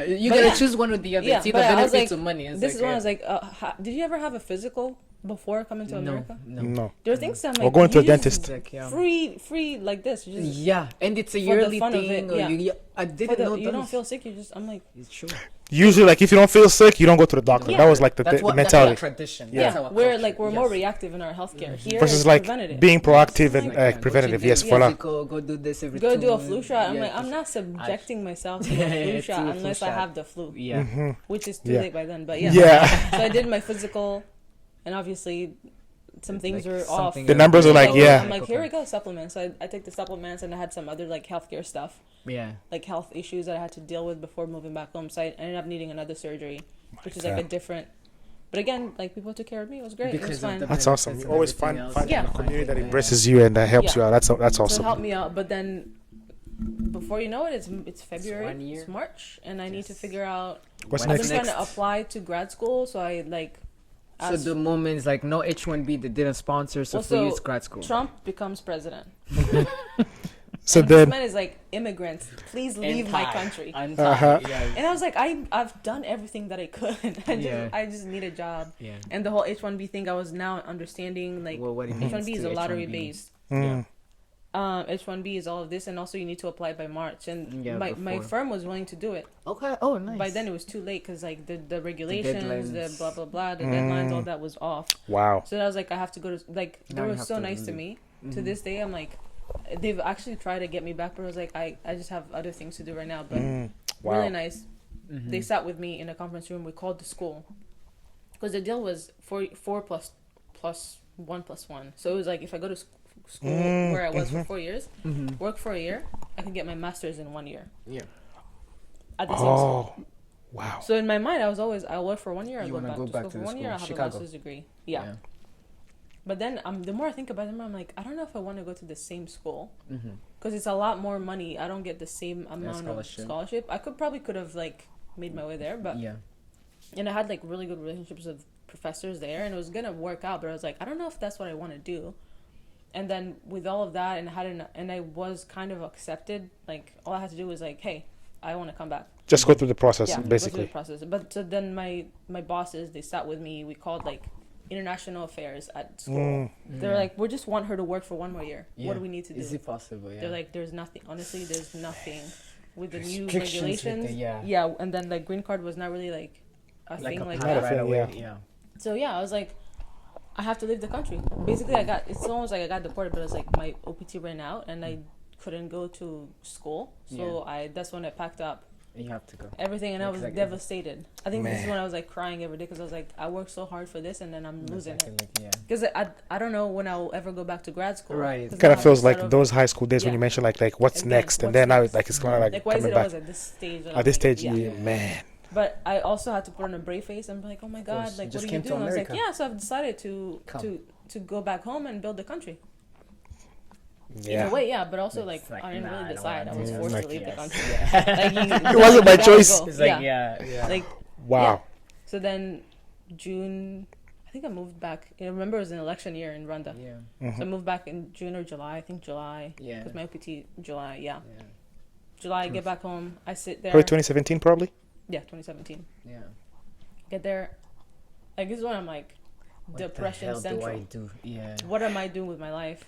You But gotta yeah. choose one or the other. Yeah, It's either but I was benefits like, or money. It's This like, is when I was like, did you ever have a physical before coming to America? No. There are things that I'm Or like, going to a you just dentist. Like, yeah. free like this. You just, Yeah, and it's a for the yearly fun of thing. it, Or yeah. I didn't know you don't those. feel sick. You just, I'm like, It's true. Usually, like if you don't feel sick, you don't go to the doctor. Yeah. That was like the That's the what mentality. That's our tradition. yeah, That's our we're culture. like we're more Yes. reactive in our healthcare. Here, Versus it's like preventative. being proactive and Like, Yeah, preventative. go Yes, check voila. physical, go do this every Go 2 do a flu months. shot. I'm Yeah, like, I'm just- not subjecting myself to a Yeah, flu to shot a flu unless I shot. have the flu, Yeah. which is too Yeah. late by then. But yeah, Yeah. So I did my physical, and obviously, some things Like were off. something The numbers are like, yeah. I'm like, here we go, supplements. So I take the supplements, and I had some other like healthcare stuff, Yeah. like health issues that I had to deal with before moving back home. So I ended up needing another surgery, which is like a God. different. But again, like people took care of me. It was great. It was Because of fine. the That's awesome. benefits You and always everything find else. Yeah. a community that Yeah. embraces you and that helps Yeah. you out. That's So awesome. help me out. But then, before you know it, it's February, 1 year. it's March, and I need to figure out. What's When I've next? been trying to apply to grad school, so I like. So asked- the moment is like no H1B, they didn't sponsor, so Well, for you so it's grad school. Trump becomes president. So And this then, man is like, immigrants, please leave my country. Uh-huh. And I was like, I've done everything that I could. Yeah. I just need a job. Yeah. And the whole H1B thing, I was now understanding like Well, what it means H1B is to a lottery H1B. based. Mm. H1B is all of this, and also you need to apply by March. And Yeah, my before. firm was willing to do it. Okay. Oh, nice. By then it was too late because like the regulations, the deadlines. blah blah blah, the deadlines, all that was off. Wow. So I was like, I have to go to like they Now you were have so to nice to leave. me. Mm-hmm. To this day, I'm like, they've actually tried to get me back, but I was like, I just have other things to do right now. But Wow. really nice. Mm-hmm. They sat with me in a conference room. We called the school because the deal was four plus 1+1. So it was like if I go to school where I was for 4 years, work for a year, I can get my master's in 1 year. Yeah. At the same school. Oh, wow. So in my mind, I was always, I'll work for 1 year, I'll You go wanna back, go to back school to for the 1 year, school. I'll have Chicago. a master's degree. Yeah. But then the more I think about it, the more I'm like, I don't know if I want to go to the same school because it's a lot more money. I don't get the same amount of scholarship. I could have like made my way there, but Yeah. and I had like really good relationships with professors there, and it was gonna work out. But I was like, I don't know if that's what I want to do. And then with all of that, and I was kind of accepted. Like all I had to do was like, hey, I want to come back. Just go through the process, Go through basically. the process. But so then my bosses, they sat with me. We called like international affairs at school. They're like, we just want her to work for 1 more year. What do we need to do? Is it possible? Yeah. They're like, there's nothing. Honestly, there's nothing with the new Restrictions with regulations. the- yeah. And then like green card was not really like a thing like Not a that. thing, away. yeah. Yeah. So yeah, I was like, I have to leave the country. Basically, it's almost like I got deported, but it was like my OPT ran out and I couldn't go to school. So that's when I packed up You have to go. everything, and I was Exactly. devastated. I think this is Man. when I was like crying every day because I was like, I worked so hard for this and then I'm losing it. Exactly, like, yeah. Because I don't know when I'll ever go back to grad school. Right. 'Cause Kind I'll of have feels to like start those high school days when Yeah. you mentioned like what's Again, next, and what's then now next? like it's kind of like why is coming it back. always at this stage? that At I'm this like, stage, yeah. you man. But I also had to put on a brave face and be like, oh my god, course. like Just what are came you to doing? I was like, America. yeah. So I've decided to Come. to go back home and build the country. Yeah. In a way, yeah, but also like, It's like, I didn't nah, I really don't decide. I wanna was do it. forced Like, to leave the yes. country. Like, It wasn't my you gotta choice. go. It's like, yeah. Like Wow. yeah. So then June, I think I moved back. I remember it was an election year in Rwanda. Yeah. So I moved back in June or July. I think July. Yeah. Because my OPT July. Yeah. Yeah. July. I get back home. I sit there. Probably 2017, probably. Yeah, 2017. Yeah. Get there. Like this is when I'm like, What depression the hell central. do I do? Yeah. What am I doing with my life?